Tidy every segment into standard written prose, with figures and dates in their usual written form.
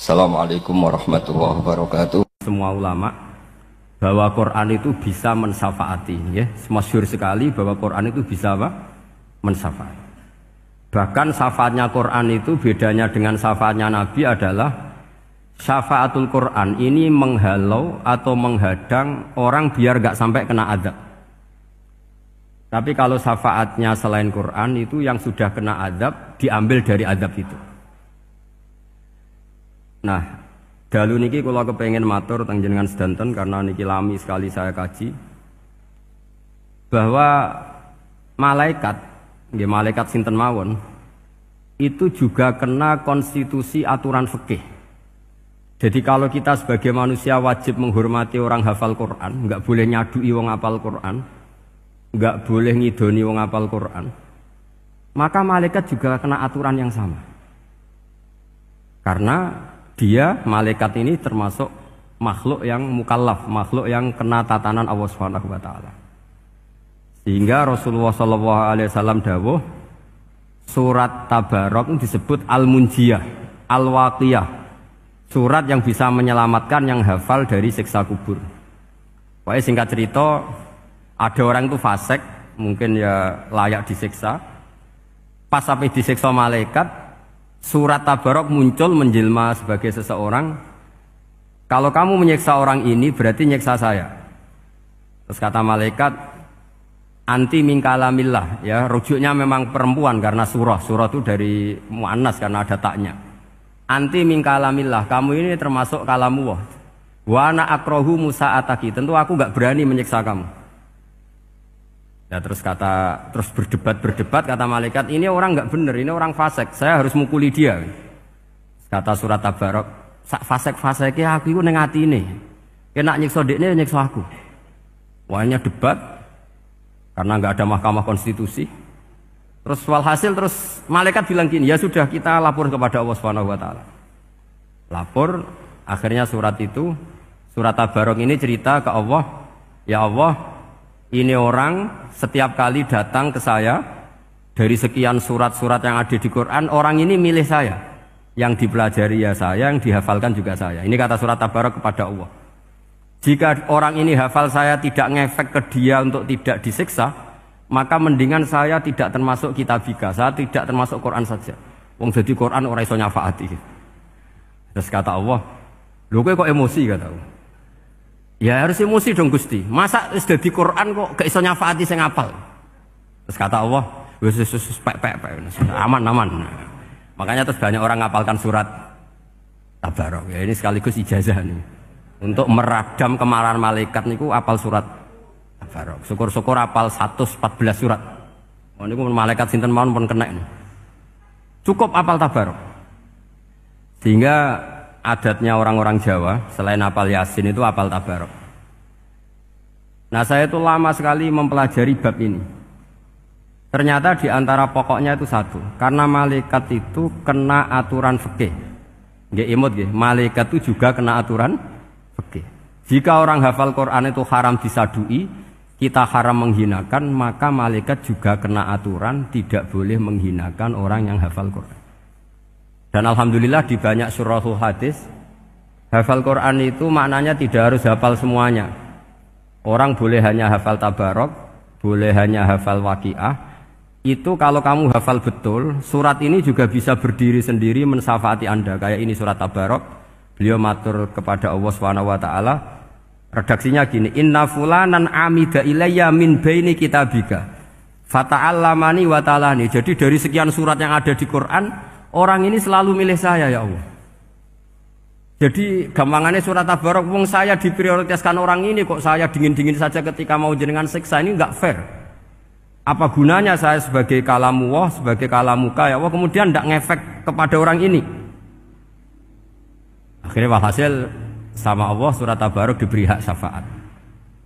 Assalamualaikum warahmatullahi wabarakatuh. Semua ulama bahwa Quran itu bisa mensyafaati, ya, masyhur sekali bahwa Quran itu bisa apa? Mensyafaati. Bahkan syafaatnya Quran itu bedanya dengan syafaatnya Nabi adalah syafaatul Quran ini menghalau atau menghadang orang biar gak sampai kena azab. Tapi kalau syafaatnya selain Quran itu yang sudah kena azab diambil dari azab itu. Nah, dalu niki kalau kepengen matur teng jenengan sedanten karena niki lami sekali saya kaji bahwa malaikat, nggih malaikat sinten mawon itu juga kena konstitusi aturan fikih. Jadi kalau kita sebagai manusia wajib menghormati orang hafal Quran, nggak boleh nyadui wong hafal Quran, nggak boleh ngidoni wong hafal Quran, maka malaikat juga kena aturan yang sama. Karena dia, malaikat ini termasuk makhluk yang mukallaf, makhluk yang kena tatanan Allah Subhanahu wa taala. Sehingga Rasulullah sallallahu alaihi wasallam dawuh surat Tabarok disebut Al-Munjiyah, Al-Waqiyah. Surat yang bisa menyelamatkan yang hafal dari siksa kubur. Pokoknya singkat cerita, ada orang itu fasik, mungkin ya layak disiksa. Pas sampai disiksa malaikat, surat Tabarok muncul menjelma sebagai seseorang. Kalau kamu menyiksa orang ini berarti nyiksa saya. Terus kata malaikat, anti min kalamillah, ya, rujuknya memang perempuan karena surah itu dari muannas karena ada taknya. Anti min kalamillah, kamu ini termasuk kalamullah. Wa ana akrahu musa'ataki, tentu aku enggak berani menyiksa kamu. Ya, terus berdebat kata malaikat, ini orang nggak bener, ini orang fasik, saya harus mukuli dia. Kata surat Tabarok, sak fasik-fasiknya aku itu neng hati ini, kena nyiksa dekne nyiksa aku. Wahnya debat karena nggak ada mahkamah konstitusi. Terus walhasil terus malaikat bilang gini, ya sudah kita lapor kepada Allah Subhanahu wa taala. Lapor, akhirnya surat Tabarok ini cerita ke Allah, ya Allah, ini orang setiap kali datang ke saya dari sekian surat-surat yang ada di Quran, orang ini milih saya. Yang dipelajari ya saya, yang dihafalkan juga saya. Ini kata surat Tabarok kepada Allah. Jika orang ini hafal saya tidak ngefek ke dia untuk tidak disiksa, maka mendingan saya tidak termasuk kitabika, saya tidak termasuk Quran saja. Wong jadi Quran ora iso nyafaati. Terus kata Allah, lho kowe kok emosi kata Allah. Ya harus emosi dong Gusti. Masa sudah di Quran kok gak iso nyafaati sing ngapal. Terus kata Allah, wis pek aman. Makanya terus banyak orang ngapalkan surat Tabarok. Ya ini sekaligus ijazah nih. Untuk meradam kemarahan malaikat niku apal surat Tabarok. Syukur-syukur apal 114 surat. Oh niku malaikat sinten mawon pun kena ini. Cukup apal Tabarok. Sehingga adatnya orang-orang Jawa selain apal Yasin itu apal Tabarok. Nah saya itu lama sekali mempelajari bab ini. Ternyata di antara pokoknya itu satu, karena malaikat itu kena aturan fikih. Nggih imut nggih, malaikat itu juga kena aturan fikih. Jika orang hafal Quran itu haram disadui, kita haram menghinakan, maka malaikat juga kena aturan tidak boleh menghinakan orang yang hafal Quran. Dan alhamdulillah di banyak surahul hadis hafal Quran itu maknanya tidak harus hafal semuanya. Orang boleh hanya hafal Tabarok, boleh hanya hafal Waqiah. Itu kalau kamu hafal betul, surat ini juga bisa berdiri sendiri mensyafaati Anda. Kayak ini surat Tabarok, beliau matur kepada Allah Subhanahu wa taala. Redaksinya gini, inna fulanan amida ilayya min baini kitabika fata'allamani wa ta'alani. Jadi dari sekian surat yang ada di Quran, orang ini selalu milih saya ya Allah. Jadi gampangannya surat Tabarok, wong saya diprioritaskan orang ini kok saya dingin-dingin saja ketika mau jenengan siksa, ini enggak fair. Apa gunanya saya sebagai kalamullah, sebagai kalamuka ya Allah, kemudian enggak ngefek kepada orang ini. Akhirnya walhasil sama Allah surat Tabarok diberi hak syafaat.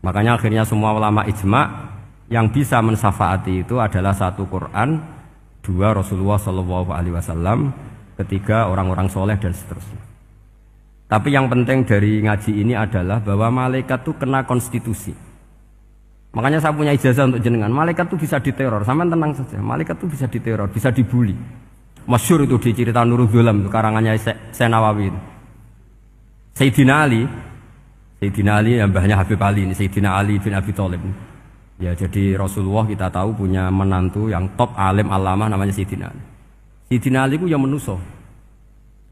Makanya akhirnya semua ulama ijma yang bisa mensyafaati itu adalah satu Quran, dua Rasulullah Shallallahu Alaihi Wasallam, ketiga orang-orang soleh dan seterusnya. Tapi yang penting dari ngaji ini adalah bahwa malaikat itu kena konstitusi. Makanya saya punya ijazah untuk jenengan. Malaikat itu bisa diteror, sampean tenang saja. Malaikat itu bisa diteror, bisa dibully. Masyhur itu di cerita Nurul Dzolam, karangannya Syekh Nawawi. Sayyidina Ali yang mbahnya Habib Ali ini, Sayyidina Ali bin Abi Thalib. Ya, jadi Rasulullah kita tahu punya menantu yang top alim alamah namanya Sayyidina Ali. Sayyidina Ali ku yang menuso.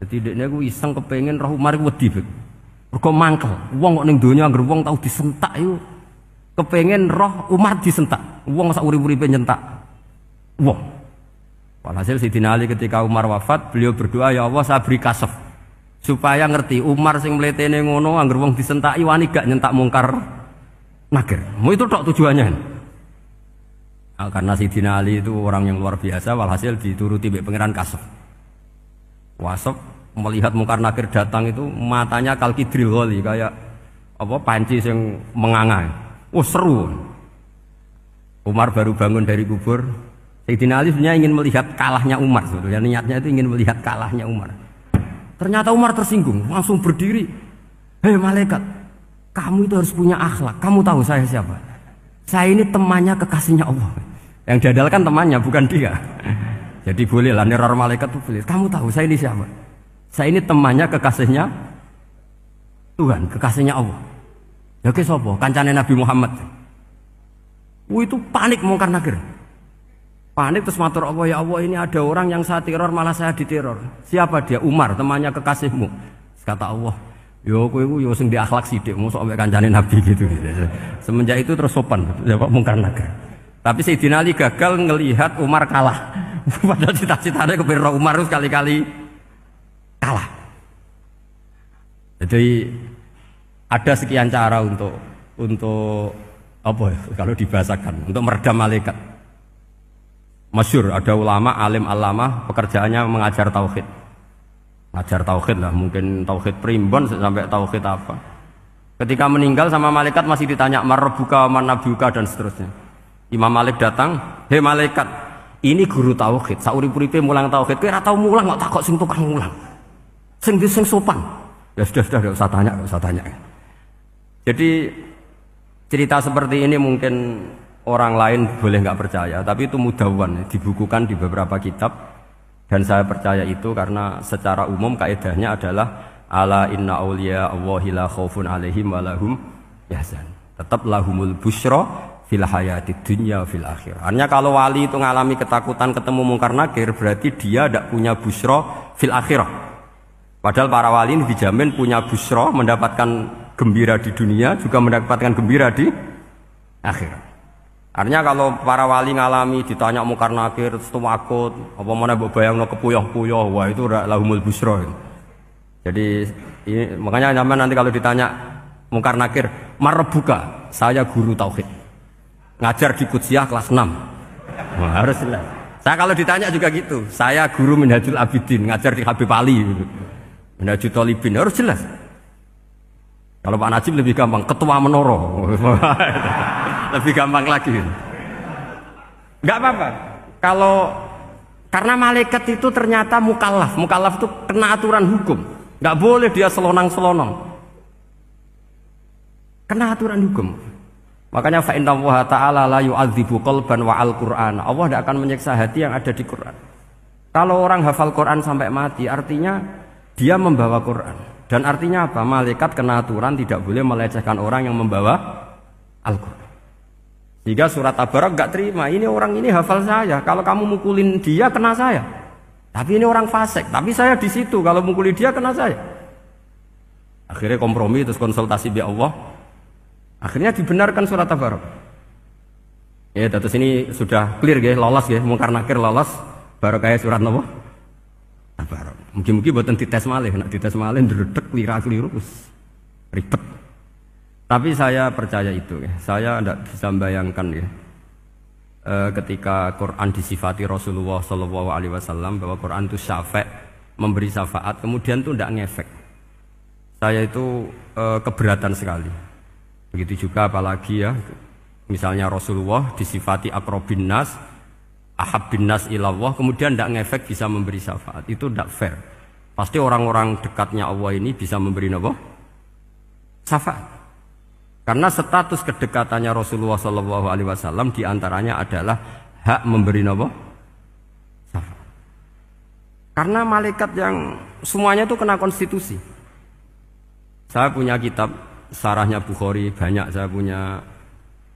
Jadi dekne ku iseng kepengen roh Umar ku wedi. Mergo mangkel. Wong kok ning donya anggere wong tau disentak iku kepengen roh Umar disentak. Wong sak urip-uripe nyentak wong. Walhasil Sayyidina Ali ketika Umar wafat, beliau berdoa, ya Allah saya beri kasaf supaya ngerti Umar sing mletene ngono anggere wong disentaki wani gak nyentak mungkar nakir. Mau itu tok tujuannya. Nah, karena Sayyidina Ali itu orang yang luar biasa, walhasil dituruti mbek pangeran kasaf. Wasaf melihat mungkar nakir datang itu matanya kalkidril wali kayak apa panci yang menganga. Oh seru. Umar baru bangun dari kubur. Sayyidina Ali sebenarnya ingin melihat kalahnya Umar. Sebetulnya niatnya itu ingin melihat kalahnya Umar. Ternyata Umar tersinggung, langsung berdiri. Hei malaikat, kamu itu harus punya akhlak. Kamu tahu saya siapa? Saya ini temannya kekasihnya Allah. Yang diandalkan temannya, bukan dia. Jadi boleh lah neror malaikat itu boleh. Kamu tahu saya ini siapa? Saya ini temannya kekasihnya Tuhan, kekasihnya Allah. Ya ke sopo? Kancane Nabi Muhammad. Itu panik mungkar nakir. Panik terus matur Allah, ya Allah ini ada orang yang saya teror malah saya diteror. Siapa dia? Umar, temannya kekasihmu. Kata Allah, yo kowe iku yo sing di akhlak sithik, mosok ambek kancane Nabi gitu. Semenjak itu terus sopan, jawab mungkar nakir. Tapi Sayyidina Ali gagal ngelihat Umar kalah. Padahal cita-citanya kepengen Umar sekali-kali kalah. Jadi ada sekian cara untuk apa ya, kalau dibahasakan untuk meredam malaikat. Masyhur ada ulama alim alamah pekerjaannya mengajar tauhid. Ngajar tauhid lah, mungkin tauhid primbon sampai tauhid apa. Ketika meninggal sama malaikat masih ditanya marbuka, manabiuka dan seterusnya. Imam Malik datang, "Hei malaikat, ini guru tauhid, saurip-uripe mulang tauhid. Kowe ora tau mulang kok takok sing tukang mulang. Sing sopan." Ya sudah enggak usah tanya. Jadi cerita seperti ini mungkin orang lain boleh nggak percaya, tapi itu mudawwan, dibukukan di beberapa kitab, dan saya percaya itu karena secara umum kaidahnya adalah ala inna auliya Allahi la khaufun alaihim wa lahum yahzan. Tetap lahumul busyra fil hayatid dunya fil akhirah. Artinya kalau wali itu ngalami ketakutan ketemu mungkar nakir, berarti dia tidak punya busyra fil akhirah. Padahal para wali ini dijamin punya busyra, mendapatkan gembira di dunia, juga mendapatkan gembira di akhirat. Artinya kalau para wali ngalami ditanya mungkar nakir terus takut, apa mana mbok bayangno kepuyah-puyah, wah itu lahumul busyra. Jadi ini, makanya zaman nanti kalau ditanya mungkar nakir, marbuka, saya guru tauhid. Ngajar di Qudsiyah kelas 6. Wah, harus jelas. Saya kalau ditanya juga gitu, saya guru Minhajul Abidin, ngajar di Habib Ali. Minhajul Thalibin, harus jelas. Kalau Pak Najib lebih gampang, ketua menoro. Lebih gampang lagi. Enggak apa-apa. Kalau karena malaikat itu ternyata mukallaf. Mukallaf itu kena aturan hukum. Enggak boleh dia selonang-selonong. Kena aturan hukum. Makanya fa innallaha ta'ala la yu'adzibu qalban wa al-Qur'an. Allah tidak akan menyiksa hati yang ada di Quran. Kalau orang hafal Quran sampai mati, artinya dia membawa Quran. Dan artinya apa? Malaikat kena aturan tidak boleh melecehkan orang yang membawa Al-Quran. Jika surat Tabarak nggak terima, ini orang ini hafal saya. Kalau kamu mukulin dia kena saya. Tapi ini orang fasik. Tapi saya di situ. Kalau mukulin dia kena saya. Akhirnya kompromi terus konsultasi bi Allah. Akhirnya dibenarkan surat Tabarak. Ya, terus ini sudah clear ya, lolos ya, mungkar nakir lolos. Baru kayak surat apa? Tabarak. Mungkin buatan dites malih, nak dites malih ndredeg keliru ribet. Tapi saya percaya itu ya. Saya tidak bisa membayangkan ya. Ketika Quran disifati Rasulullah Shallallahu Alaihi Wasallam bahwa Quran itu syafa', memberi syafaat, kemudian itu tidak ngefek. Saya itu keberatan sekali. Begitu juga apalagi ya, misalnya Rasulullah disifati aqrabin nas, ahabbin nas ilallah, kemudian tidak ngefek bisa memberi syafaat. Itu tidak fair. Pasti orang-orang dekatnya Allah ini bisa memberi apa? Syafaat. Karena status kedekatannya Rasulullah Shallallahu Alaihi Wasallam diantaranya adalah hak memberi apa? Syafaat. Karena malaikat yang semuanya itu kena konstitusi. Saya punya kitab Sarahnya Bukhari banyak saya punya.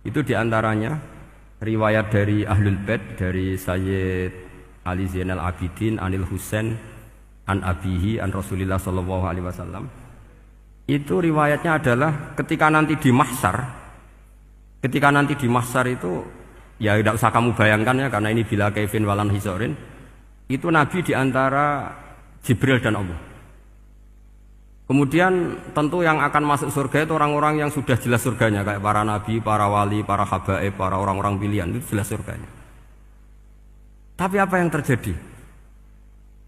Itu diantaranya riwayat dari Ahlul Bait dari Sayyid Ali Zainal Abidin Anil Husain an abihi an Rasulillah sallallahu alaihi wasallam. Itu riwayatnya adalah ketika nanti di mahsyar itu ya tidak usah kamu bayangkan ya karena ini bila kaifin walan hisorin. Itu Nabi diantara Jibril dan Allah. Kemudian tentu yang akan masuk surga itu orang-orang yang sudah jelas surganya kayak para nabi, para wali, para habaib, para orang-orang pilihan itu jelas surganya. Tapi apa yang terjadi?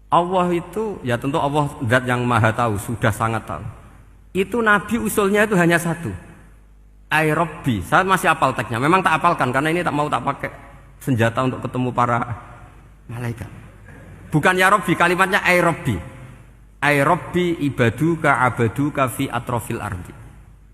Allah itu ya tentu Allah zat yang maha tahu, sudah sangat tahu. Itu Nabi usulnya itu hanya satu. Ai Rabbi. Saya masih hafal teksnya. Memang tak hafalkan karena ini tak mau tak pakai senjata untuk ketemu para malaikat. Bukan ya Rabbi, kalimatnya ai Rabbi. Ai Rabbi ibaduka abaduka fi atrofil ardi.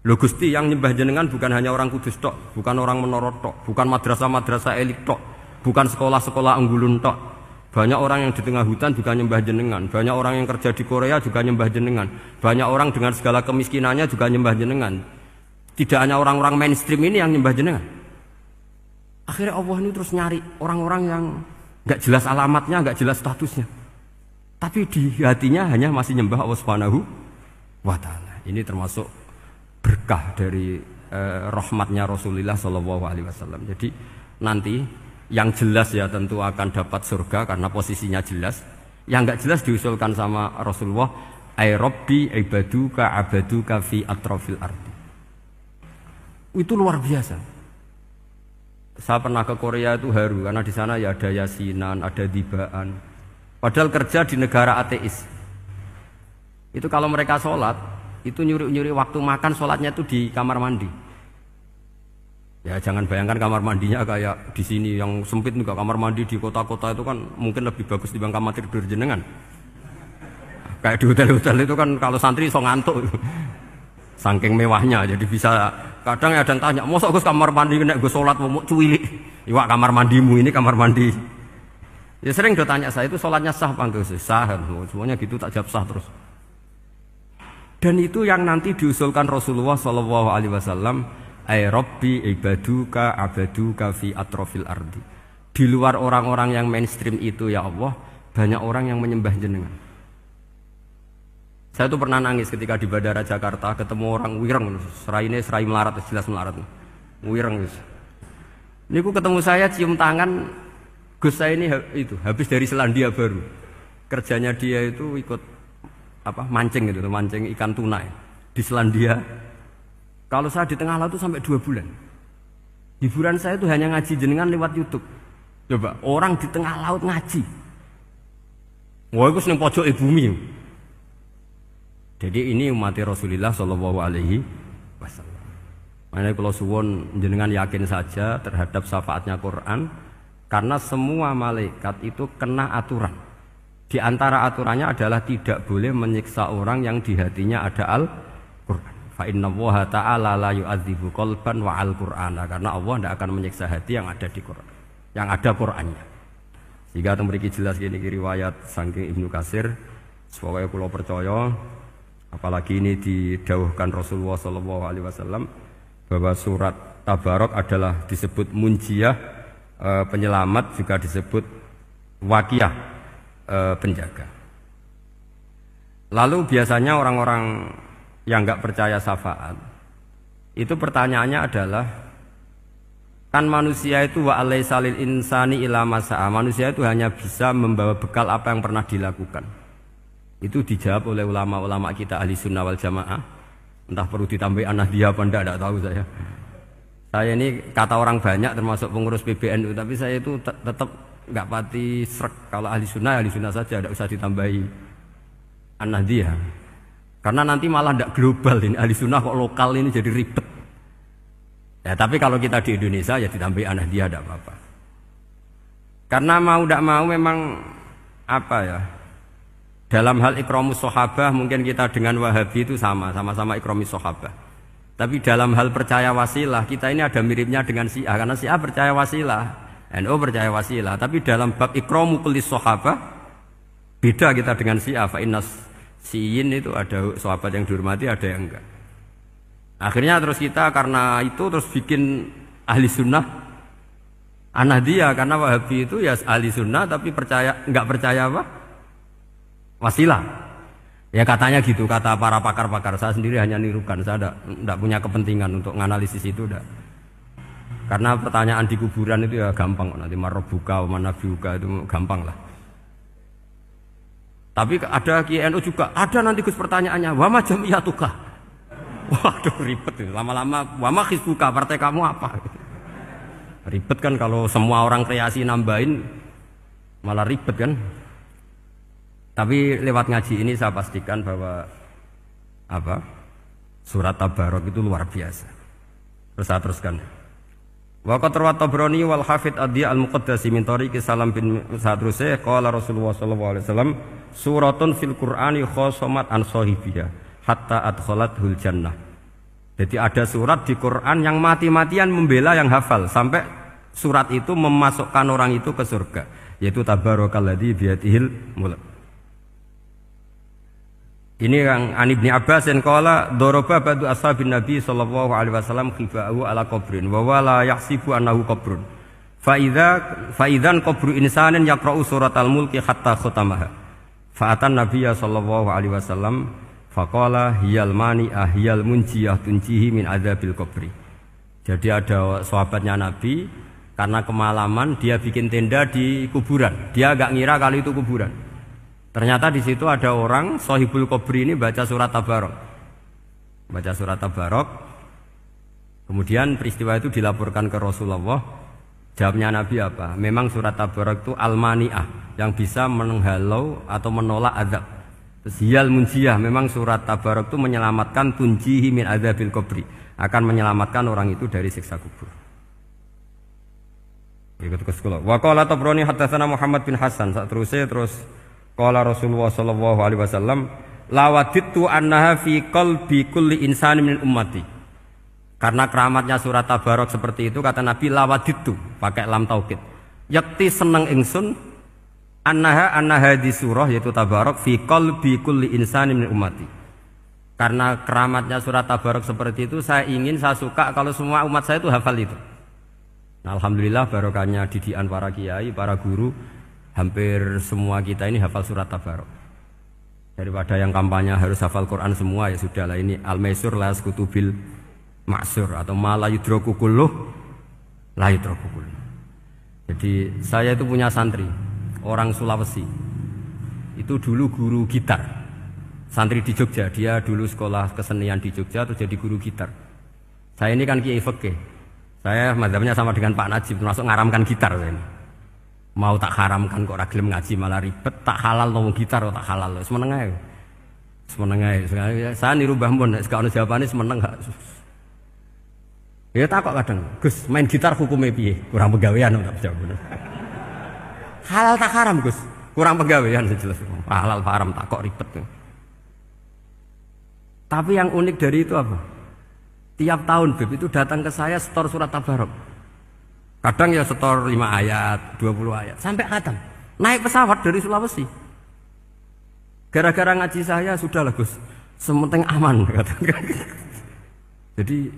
Lho Gusti yang nyembah jenengan bukan hanya orang kudus tok, bukan orang menoro tok, bukan madrasah-madrasah elit tok, bukan sekolah-sekolah anggulun tok. Banyak orang yang di tengah hutan juga nyembah jenengan, banyak orang yang kerja di Korea juga nyembah jenengan, banyak orang dengan segala kemiskinannya juga nyembah jenengan. Tidak hanya orang-orang mainstream ini yang nyembah jenengan. Akhirnya Allah ini terus nyari orang-orang yang enggak jelas alamatnya, enggak jelas statusnya. Tapi di hatinya hanya masih nyembah Allah Subhanahu wa taala. Ini termasuk berkah dari rahmatnya Rasulullah sallallahu alaihi wasallam. Jadi nanti yang jelas ya tentu akan dapat surga karena posisinya jelas. Yang enggak jelas diusulkan sama Rasulullah, ai rabbi ibaduka abaduka fi atrofil ardi. Itu luar biasa. Saya pernah ke Korea itu haru karena di sana ya ada yasinan, ada dibaan. Padahal kerja di negara ateis. Itu kalau mereka sholat, itu nyuri-nyuri waktu makan sholatnya itu di kamar mandi. Ya jangan bayangkan kamar mandinya kayak di sini yang sempit juga. Kamar mandi di kota-kota itu kan mungkin lebih bagus dibanding kamar tidur jenengan. Kayak di hotel-hotel itu kan kalau santri so ngantuk. Saking mewahnya, jadi bisa kadang ada yang tanya, mosok Gus kamar mandi nek gue sholat mau cuwilik. Iwak kamar mandimu ini kamar mandi. Ya sering tanya saya itu sholatnya sah apa enggak? Sah, semuanya gitu tak jawab sah terus. Dan itu yang nanti diusulkan Rasulullah Shallallahu Alaihi Wasallam, ay Rabbi ibaduka abaduka fi atrofil ardi. Di luar orang-orang yang mainstream itu ya Allah, banyak orang yang menyembah jenengan. Saya tuh pernah nangis ketika di Bandara Jakarta ketemu orang wireng, serai melarat, jelas melarat, wireng. Ini aku ketemu saya cium tangan. Gus saya ini itu habis dari Selandia Baru. Kerjanya dia itu ikut mancing gitu, mancing ikan tuna di Selandia. Kalau saya di tengah laut itu sampai 2 bulan. Hiburan saya itu hanya ngaji jenengan lewat YouTube. Coba orang di tengah laut ngaji. Wah, itu seneng pojok bumi. Jadi ini umat Rasulullah Shallallahu Alaihi Wasallam. Makanya kalau suwon jenengan yakin saja terhadap syafaatnya Quran. Karena semua malaikat itu kena aturan. Di antara aturannya adalah tidak boleh menyiksa orang yang di hatinya ada Al-Quran. Fa innallaha ta'ala la yu'adzibu qalban wa al-Qur'ana. Karena Allah tidak akan menyiksa hati yang ada di Quran, yang ada Qurannya. Jika memiliki jelas ini riwayat saking Ibnu Katsir, supaya kula percaya, apalagi ini didhawuhkan Rasulullah sallallahu alaihi wasallam bahwa surat Tabarok adalah disebut munjiyah, penyelamat, juga disebut wakiyah, penjaga. Lalu biasanya orang-orang yang enggak percaya syafaat itu pertanyaannya adalah kan manusia itu wa alaisa lil insani ila masa'a, manusia itu hanya bisa membawa bekal apa yang pernah dilakukan. Itu dijawab oleh ulama-ulama kita ahli sunnah wal jamaah. Entah perlu ditambah anahdiah apa enggak tahu saya. Saya ini kata orang banyak termasuk pengurus PBNU, tapi saya itu tetap nggak pati srek. Kalau ahli sunnah saja, tidak usah ditambahi an-nahdiyah. Karena nanti malah tidak global ini, ahli sunnah kok lokal ini jadi ribet. Ya tapi kalau kita di Indonesia ya ditambahi an-nahdiyah tidak apa-apa. Karena mau tidak mau memang apa ya, dalam hal ikramus sahabah mungkin kita dengan Wahabi itu sama-sama ikramus sahabah. Tapi dalam hal percaya wasilah kita ini ada miripnya dengan Syiah, karena Syiah percaya wasilah, NU percaya wasilah. Tapi dalam bab ikramu kulli sahabah beda kita dengan Syiah. Fa innas Siyin itu ada sahabat yang dihormati, ada yang enggak. Akhirnya terus kita karena itu terus bikin ahli sunnah An-Nahdiyah, karena Wahabi itu ya ahli sunnah tapi enggak percaya apa? Wasilah. Ya katanya gitu, kata para pakar-pakar. Saya sendiri hanya nirukan, saya enggak punya kepentingan untuk menganalisis itu enggak. Karena pertanyaan di kuburan itu ya gampang, nanti marbuka, manabiuka itu gampang lah. Tapi ada KNU juga, ada nanti Gus pertanyaannya, wama jamiyatuka. Waduh ribet itu, lama-lama wama hizbuka, partai kamu apa? Ribet kan kalau semua orang kreasi nambahin, malah ribet kan. Tapi lewat ngaji ini saya pastikan bahwa apa surat Tabarok itu luar biasa. Terus saya teruskan. Waqat rawat Tabrani wal Hafidz Ad-Diya al-Muqaddasi min tariqi Salam bin Sadrusih qala Rasulullah sallallahu alaihi wasallam suratun fil Qur'ani khosomat an sahibiha hatta adkhalathul jannah. Jadi ada surat di Quran yang mati-matian membela yang hafal sampai surat itu memasukkan orang itu ke surga, yaitu tabarakalladzi biyadihil mulk. Ini yang An Ibni Abbas yang qala daraba ba'du ashabin Nabi sallallahu alaihi wasallam khiba'u ala qabrin wa wala yahsibu annahu qabrun. Fa idzan qabru insanin yaqra'u suratal mulki hatta khatamaha. Fa atan Nabiyya sallallahu alaihi wasallam faqala hiyal mani'ah hiyal munjiyah tunjihi min adzabil qabri. Jadi ada sahabatnya Nabi karena kemalaman dia bikin tenda di kuburan. Dia enggak ngira kalau itu kuburan. Ternyata di situ ada orang Sohibul Qabri ini baca surat Tabarok. Baca surat Tabarok. Kemudian peristiwa itu dilaporkan ke Rasulullah. Jawabnya Nabi apa? Memang surat Tabarok itu al-mani'ah, yang bisa menghalau atau menolak azab. Terus hiyal munjiyah, memang surat Tabarok itu menyelamatkan tunjihi min adzabil qabri, akan menyelamatkan orang itu dari siksa kubur. Ikut ke sekolah. Wa qala Tabrani haddatsana Muhammad bin Hasan. Terus qala Rasulullah sallallahu alaihi wasallam lawadittu annaha fi qalbi kulli insani min ummati. Karena keramatnya surat Tabarok seperti itu, kata Nabi lawadittu pakai lam taukid. Yakti seneng ingsun annaha di surah yaitu Tabarok fi qalbi kulli insani min ummati. Karena keramatnya surat Tabarok seperti itu, saya suka kalau semua umat saya itu hafal itu. Nah, alhamdulillah barokahnya didikan para kiai, para guru. Hampir semua kita ini hafal surat Tabarok. Daripada yang kampanye harus hafal Quran semua, ya sudahlah, ini al-maisur la yasqutubil ma'sur atau ma la yudraku kulluh la yudraku kulluh. Jadi saya itu punya santri orang Sulawesi. Itu dulu guru gitar. Santri di Jogja, dia dulu sekolah kesenian di Jogja terus jadi guru gitar. Saya ini kan kiai fikih. Saya mazhabnya sama dengan Pak Najib, termasuk ngaramkan gitar ini. Mau tak haramkan kok ora gelem ngaji malah ribet, tak halal ngomong gitar kok tak halal. Semeneng ae. Saya niru Mbah Mun nek gak ono jawabane semeneng gak. Ya takok kadang, Gus, main gitar hukumnya piye? Kurang pegawean tak jawab. Halal tak haram, Gus? Kurang pegawean jelas. Halal haram tak kok ribet. Tapi yang unik dari itu apa? Tiap tahun Beb itu datang ke saya setor surat Tabarok. Kadang ya setor 5 ayat, 20 ayat, sampai khatam. Naik pesawat dari Sulawesi. Gara-gara ngaji saya, sudahlah Gus, sementing aman. Jadi,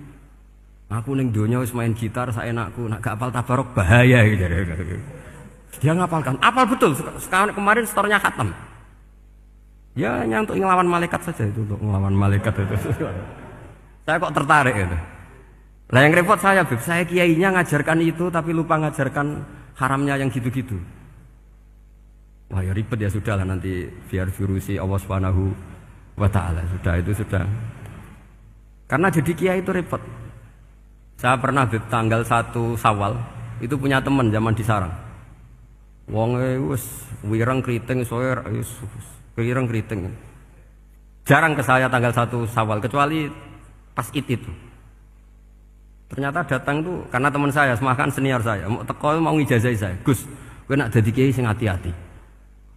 aku ning donya wis main gitar, saya enakku, nak gak apal Tabarok bahaya. Gitu. Dia ngapalkan, apal betul. Sekarang kemarin setornya khatam. Ya hanya untuk ngelawan malaikat saja itu, untuk ngelawan malaikat itu. Saya kok tertarik gitu. Lah yang repot saya, Beb, saya kiainya ngajarkan itu tapi lupa ngajarkan haramnya yang gitu-gitu. Wah ya ribet ya, sudahlah nanti biar diurusi Allah Subhanahu wa taala. Sudah itu sudah. Karena jadi kiai itu repot. Saya pernah Beb, tanggal 1 Syawal itu punya teman zaman di Sarang. Wonge wis wireng kriting soe wis wireng kriting. Jarang ke saya tanggal 1 Syawal kecuali pas itu. Ternyata datang tuh karena teman saya, semakan senior saya, mau teko mau ngijazah saya. Gus, kowe nak dadi kiai sing hati-hati.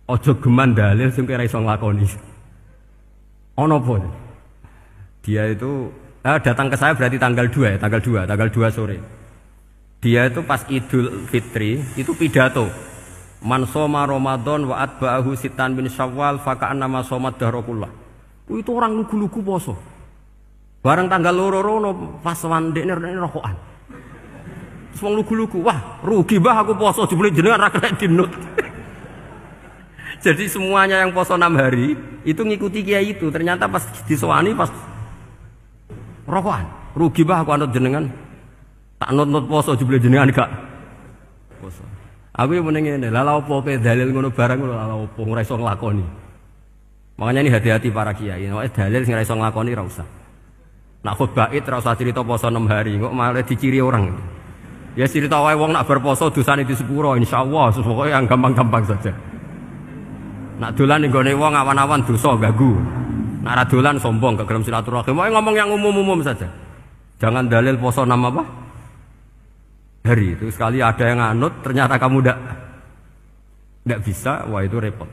Aja geman dalil sing ora iso nglakoni. Ono apa? Dia itu datang ke saya berarti tanggal 2 ya, tanggal 2 sore. Dia itu pas Idul Fitri itu pidato. Man shoma Ramadan wa atba'ahu sitan min Syawal fa ka'annama shomat dahrakullah. Itu orang lugu-lugu poso. Bareng tanggal loro-loro pas wandekne rokokan. Wong lugu-lugu, wah rugi bah aku poso jebule jenengan ra kena dinut. Jadi semuanya yang poso 6 hari itu ngikuti kiai itu. Ternyata pas disowani pas rokokan, rugi bah aku anut jenengan. Tak nut-nut poso jebule jenengan gak poso. Aku yo meneng ngene, lha opo kowe dalil ngono barang lho lha opo ora iso nglakoni. Makanya ini hati-hati para kiai, nek dalil sing ora iso nglakoni ra usah. Nak khutbah id ora usah cerita poso 6 hari, kok malah diciri orang. Ya cerita wae wong nak berposo dosane di sepuro insyaallah, pokoke yang gampang-gampang saja. Nak dolan ning gone wong awan-awan dosa ganggu. Nak ra dolan sombong gak gelem silaturahim. Wae ngomong yang umum-umum saja. Jangan dalil poso 6 apa? Hari itu sekali ada yang nganut ternyata kamu ndak bisa, wah itu repot.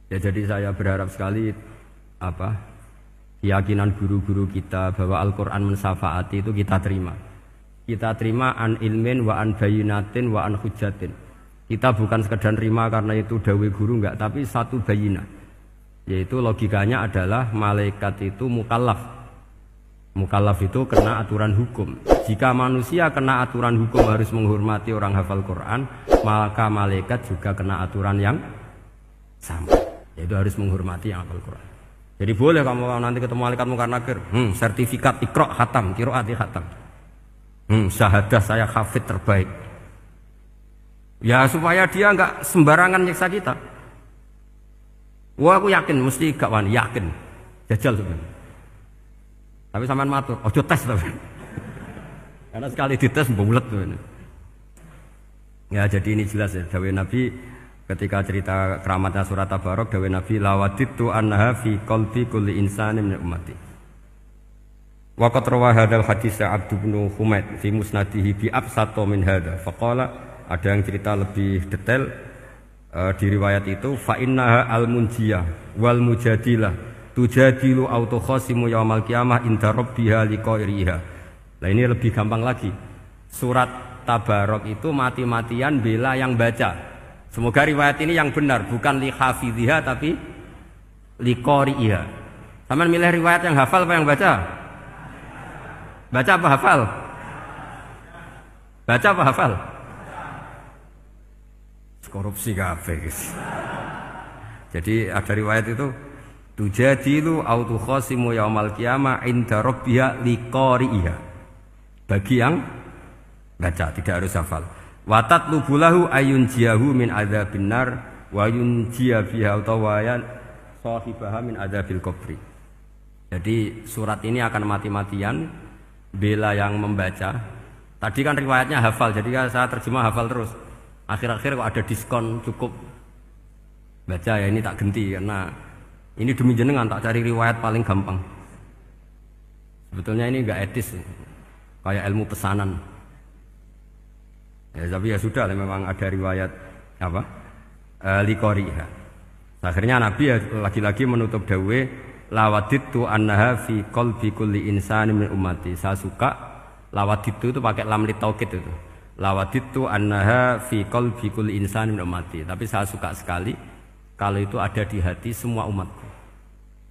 Ya jadi saya berharap sekali keyakinan guru-guru kita bahwa Al-Qur'an mensafaati itu kita terima. Kita terima an ilmin wa an bayinatin wa an hujatin. Kita bukan sekedar terima karena itu dawai guru enggak, tapi satu bayinah. Yaitu logikanya adalah malaikat itu mukallaf. Mukallaf itu kena aturan hukum. Jika manusia kena aturan hukum harus menghormati orang hafal Quran, maka malaikat juga kena aturan yang sama. Yaitu harus menghormati yang hafal Quran. Jadi boleh kamu nanti ketemu malaikat mungkar nakir, sertifikat Iqra khatam, qiraati khatam. Syahadah saya hafid terbaik. Ya supaya dia enggak sembarangan nyiksa kita. Wah aku yakin mesti gak wani, yakin. Jajal sebenarnya. Tapi sampean matur, ojo tes tapi. Karena sekali dites bulet tuh ini. Ya jadi ini jelas ya, dawuh Nabi ketika cerita keramatnya surat Tabarok, dawuh Nabi lawaditu annaha fi qalbi kulli insani min ummati. Waqat rawa hadzal hadis Abdu bin Humaid fi musnadihi bi absato min hadza. Faqala ada yang cerita lebih detail di riwayat itu fa innaha al-munjiyah wal mujadilah tujadilu autokhasimu yaumal qiyamah inda rabbiha liqairiha. Nah ini lebih gampang lagi. Surat Tabarok itu mati-matian bela yang baca. Semoga riwayat ini yang benar, bukan li hafidhiha tapi liqairiha. Sama milih riwayat yang hafal apa yang baca? Baca apa hafal? Baca apa hafal? Korupsi kabeh. Jadi ada riwayat itu tujadilu autu khasimu yaumal qiyamah inda rabbiha liqari'iha. Bagi yang baca tidak harus hafal. Wa tatlubu lahu ayun jiyahu min adzabin nar wa yunjiya biha utawayan sahibaha min adzabil qabri. Jadi surat ini akan mati-matian bela yang membaca. Tadi kan riwayatnya hafal, jadi saya terjemah hafal terus. Akhir-akhir kok ada diskon cukup baca ya ini tak ganti karena ini demi jenengan tak cari riwayat paling gampang. Sebetulnya ini enggak etis, kayak ilmu pesanan. Ya tapi ya sudah, memang ada riwayat apa? Liqariha. Akhirnya Nabi ya lagi-lagi menutup dawuh lawaditu annaha fi qalbi kulli insani min ummati. Saya suka lawaditu itu pakai lam li taukid itu. Lawaditu annaha fi qalbi kulli insani min ummati. Tapi saya suka sekali kalau itu ada di hati semua umatku.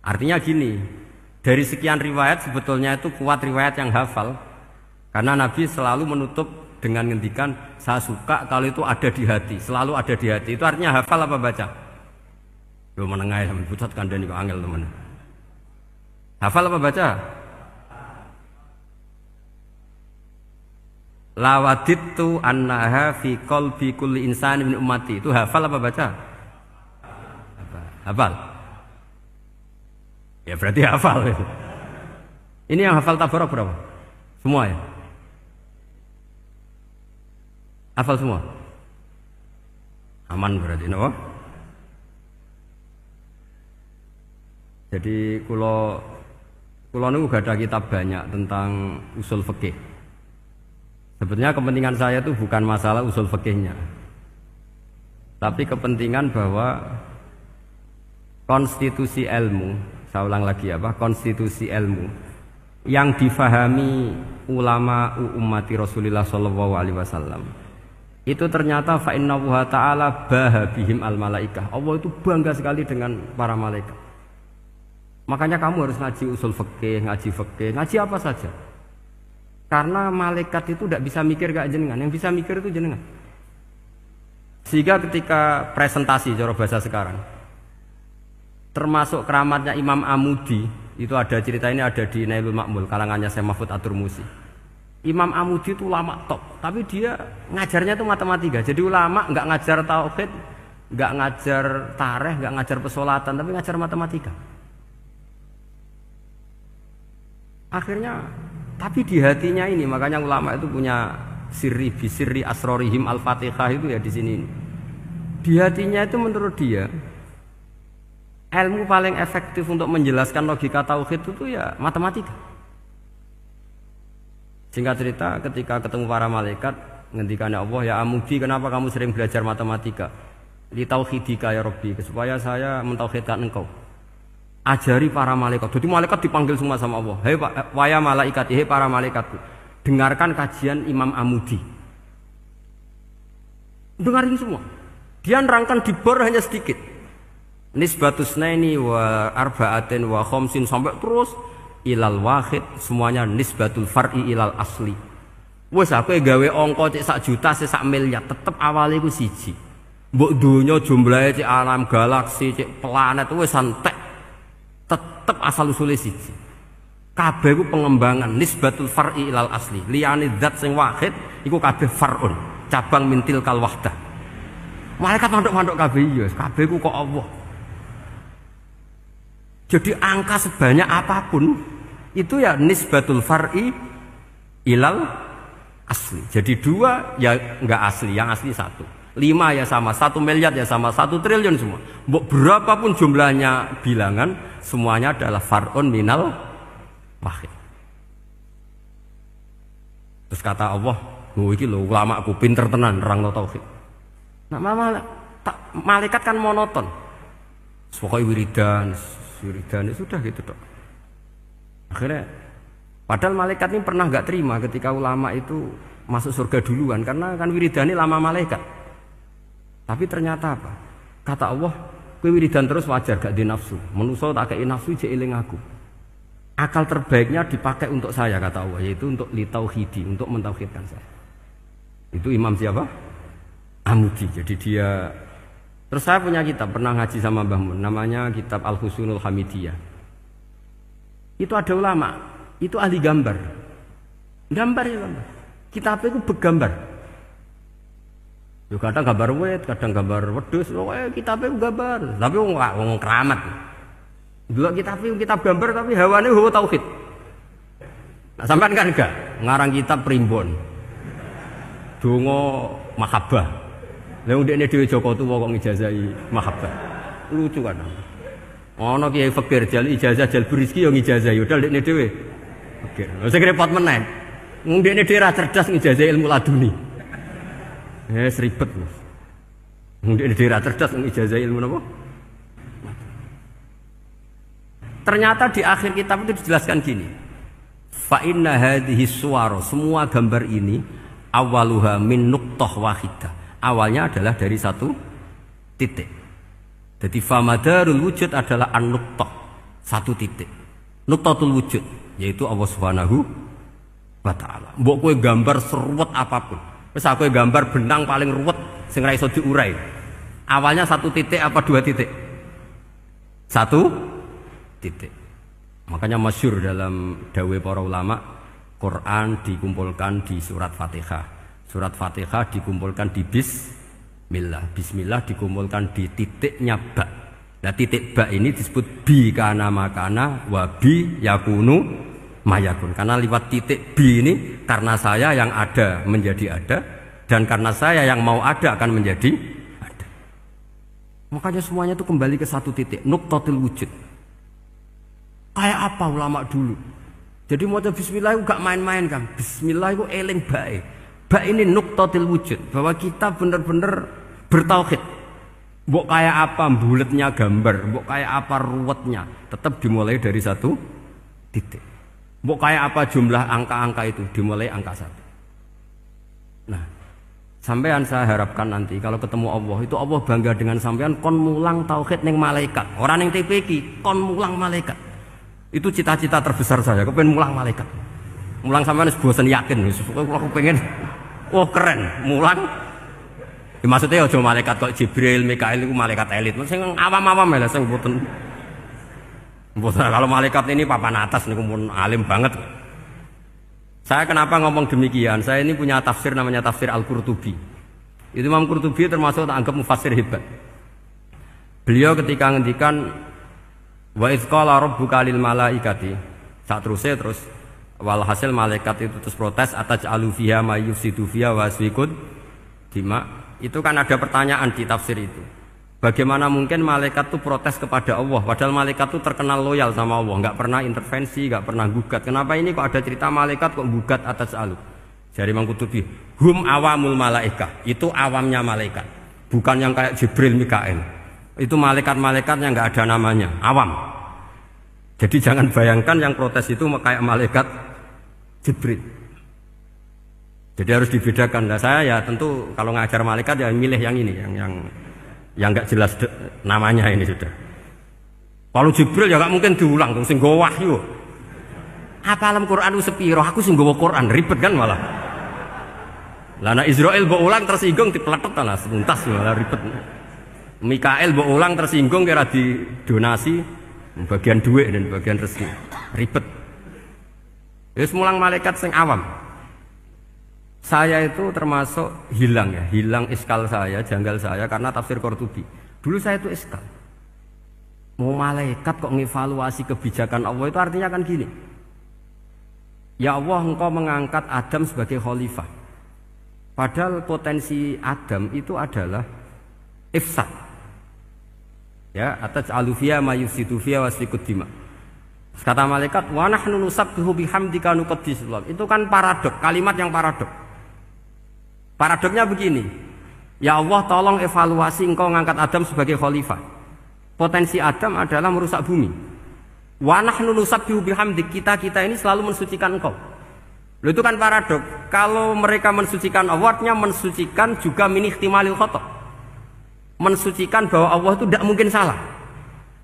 Artinya gini, dari sekian riwayat sebetulnya itu kuat riwayat yang hafal. Karena Nabi selalu menutup dengan ngendikan saya suka kalau itu ada di hati, selalu ada di hati. Itu artinya hafal apa baca? Yo menengah sampe pucat kandhani kok angel temen. Hafal apa baca? Lawaditu annaha fi qalbi kulli insani min ummati. Itu hafal apa baca? Hafal. Ya berarti hafal. Ini yang hafal Tabarok berapa? Semua ya? Hafal semua? Aman berarti, no? Jadi kulo niku gak ada kitab banyak tentang usul fikih. Sebetulnya kepentingan saya itu bukan masalah usul fikihnya, tapi kepentingan bahwa konstitusi ilmu, saya ulang lagi apa? Konstitusi ilmu yang difahami ulama ummati Rasulullah sallallahu alaihi wasallam itu ternyata fa innallaha ta'ala baha bihim al malaikah. Allah itu bangga sekali dengan para malaikat. Makanya kamu harus ngaji usul fikih, ngaji apa saja. Karena malaikat itu tidak bisa mikir kayak jenengan, yang bisa mikir itu jenengan. Sehingga ketika presentasi cara bahasa sekarang, termasuk keramatnya Imam Amudi, itu ada cerita ini ada di Nailul Ma'mul kalangannya Syekh Mahfud At-Turmusi. Imam Amudi itu ulama top, tapi dia ngajarnya itu matematika. Jadi ulama nggak ngajar tauhid, nggak ngajar tarikh, nggak ngajar pesolatan, tapi ngajar matematika. Akhirnya, tapi di hatinya ini, makanya ulama itu punya bisirri asrorihim al-fatihah itu ya di sini. Di hatinya itu menurut dia, ilmu paling efektif untuk menjelaskan logika tauhid itu ya matematika. Singkat cerita, ketika ketemu para malaikat, ngendikannya Allah, ya Amudi, kenapa kamu sering belajar matematika? Li tauhidika ya Rabbi, supaya saya mentauhidkan engkau. Ajari para malaikat. Jadi malaikat dipanggil semua sama Allah. Hei waya malaikat, hei para malaikatku, dengarkan kajian Imam Amudi. Dengarin semua. Dia nerangkan di bor hanya sedikit. Nisbatus naini wa arba'atin wa khamsin sampai terus ilal wahid, semuanya nisbatul far'i ilal asli. Wes aku gawe angka cek 1 juta sak miliar, tetep awale iku siji. Mbok donya jumlahe cek alam galaksi, cek planet wis santek. Tetep asal usule siji. Kabeh iku pengembangan nisbatul far'i ilal asli. Liyane zat sing wahid iku kabeh far'un, cabang mintil kal wahdah. Malaikat manduk-manduk kabeh ya, kabeh iku kok Allah. Jadi angka sebanyak apapun itu ya nisbatul far'i ilal asli. Jadi 2 ya enggak asli, yang asli 1. 5 ya sama, 1 miliar ya sama, 1 triliun semua. Berapapun jumlahnya bilangan, semuanya adalah far'un minal wahid. Terus kata Allah, iki lho ulama aku pinter tenan nerangno tauhid. Nah, malaikat kan monoton. Pokoknya wiridan sudah gitu dok. Akhirnya, padahal malaikat ini pernah nggak terima ketika ulama itu masuk surga duluan, karena kan wiridan ini lama malaikat. Tapi ternyata apa? Kata Allah, kowe wiridan terus wajar gak di nafsu. Manusa tak kei nafsu jek eling aku. Akal terbaiknya dipakai untuk saya, kata Allah, yaitu untuk litauhidi, untuk mentauhidkan saya. Itu imam siapa? Amudi. Jadi dia. Terus saya punya kitab, pernah ngaji sama Mbah Mun, namanya kitab Al-Husunul Hamidiyah. Itu ada ulama, itu ahli gambar. Gambar ya gambar. Kitabnya itu bergambar. Yo kadang gambar wet, kadang gambar wedhus, kitabnya itu gambar. Tapi wong keramat. Dulu kitab gambar tapi hawane hawa tauhid. Nah, sampean kan enggak ngarang kitab primbon. Donga mahabbah. Lah ndekne dhewe Joko Tuwa kok ngijazahi mahabbah. Lucu kan. Ana kiai fakir jal ijazah jal rezeki yo ngijazahi udah ndekne dhewe. Fakir. Lha sing repot menen. Ndekne dhewe ra cerdas ngijazahi ilmu laduni. Ribet. Ndekne dhewe ra cerdas ngijazahi ilmu napa? Ternyata di akhir kitab itu dijelaskan gini. Fa inna hadhihi suwara, semua gambar ini awaluha min nuqtah wahidah. Awalnya adalah dari 1 titik. Jadi famadarul wujud adalah an-nuqtah, 1 titik. Nuqtatul wujud yaitu Allah Subhanahu wa taala. Mbok kowe gambar seruwet apapun. Wis aku gambar benang paling ruwet sing ra iso diurai. Awalnya 1 titik apa 2 titik? 1 titik. Makanya masyhur dalam dawuh para ulama, Quran dikumpulkan di surat Fatihah. Surat Fatihah dikumpulkan di bismillah. Bismillah dikumpulkan di titiknya ba. Nah titik ba ini disebut bi kana makana wa bi yakunu mayakun. Karena lewat titik bi ini, karena saya yang ada menjadi ada, dan karena saya yang mau ada akan menjadi ada. Makanya semuanya itu kembali ke 1 titik, nuqtatul wujud. Kayak apa ulama dulu? Jadi mau bismillah itu gak main-main kan. Bismillah itu eling bae. Bae ini nuqtatil wujud, bahwa kita benar-benar bertauhid. Mbok kayak apa buletnya gambar, mbok kayak apa ruwetnya, tetap dimulai dari 1 titik. Mbok kayak apa jumlah angka-angka itu, dimulai angka 1. Nah, sampean saya harapkan nanti kalau ketemu Allah, itu Allah bangga dengan sampean kon mulang tauhid ning malaikat. Orang ning TPQ kon mulang malaikat. Itu cita-cita terbesar saya, kepengen mulang malaikat. Mulang sampean wis bosen yakin, wis aku pengen oh keren, mulang. Ya, maksudnya aja malaikat kok Jibril, Mikail itu malaikat elit. Sing awam-awam ya sing mboten. Kalau malaikat ini papan atas niku pun alim banget. Saya kenapa ngomong demikian? Saya ini punya tafsir namanya tafsir Al-Qurtubi. Itu Imam Qurtubi termasuk tak anggap mufassir hebat. Beliau ketika ngendikan wa idz qala rabbuka lil malaikati, terus walhasil malaikat itu terus protes ataj'alu fiha may yufsidu fiha wa yasfikud dima. Itu kan ada pertanyaan di tafsir itu. Bagaimana mungkin malaikat itu protes kepada Allah, padahal malaikat itu terkenal loyal sama Allah, nggak pernah intervensi, nggak pernah gugat. Kenapa ini kok ada cerita malaikat kok gugat atas alu? Jadi Imam Qurtubi, hum awamul malaikah, itu awamnya malaikat, bukan yang kayak Jibril, Mikail. Itu malaikat-malaikat yang nggak ada namanya, awam. Jadi jangan bayangkan yang protes itu kayak malaikat Jibril. Jadi harus dibedakan. Nah, saya ya tentu kalau ngajar malaikat ya milih yang ini, yang nggak jelas namanya ini sudah. Kalau Jibril ya nggak mungkin diulang, sing nggawa wahyu. Apa alam Quran sepiro? Aku sing nggawa Quran ribet kan malah. Lah nek Israil mbok ulang tersinggung dipletet lah setuntas malah ribet. Mikael mbok ulang tersinggung kira di donasi bagian duit dan bagian rezeki. Ribet. Wis mulang malaikat sing awam. Saya itu termasuk hilang iskal saya, janggal saya karena tafsir Qurtubi. Dulu saya itu iskal. Mau malaikat kok ngevaluasi kebijakan Allah itu artinya kan gini. Ya Allah, engkau mengangkat Adam sebagai khalifah. Padahal potensi Adam itu adalah ifsad. Ya, ataj'alu fiha may yufsidu fiha wa yasfikud dima. Kata malaikat, wa nahnu nusabbihu bihamdika nuqaddis. Itu kan paradok, kalimat yang paradok. Paradoknya begini, ya Allah tolong evaluasi engkau ngangkat Adam sebagai khalifah. Potensi Adam adalah merusak bumi. Wa nahnu nusabbihu bihamdik, kita ini selalu mensucikan engkau. Loh, itu kan paradok. Kalau mereka mensucikan Allah, artinya mensucikan juga min ihtimalil khata'. Mensucikan bahwa Allah itu tidak mungkin salah.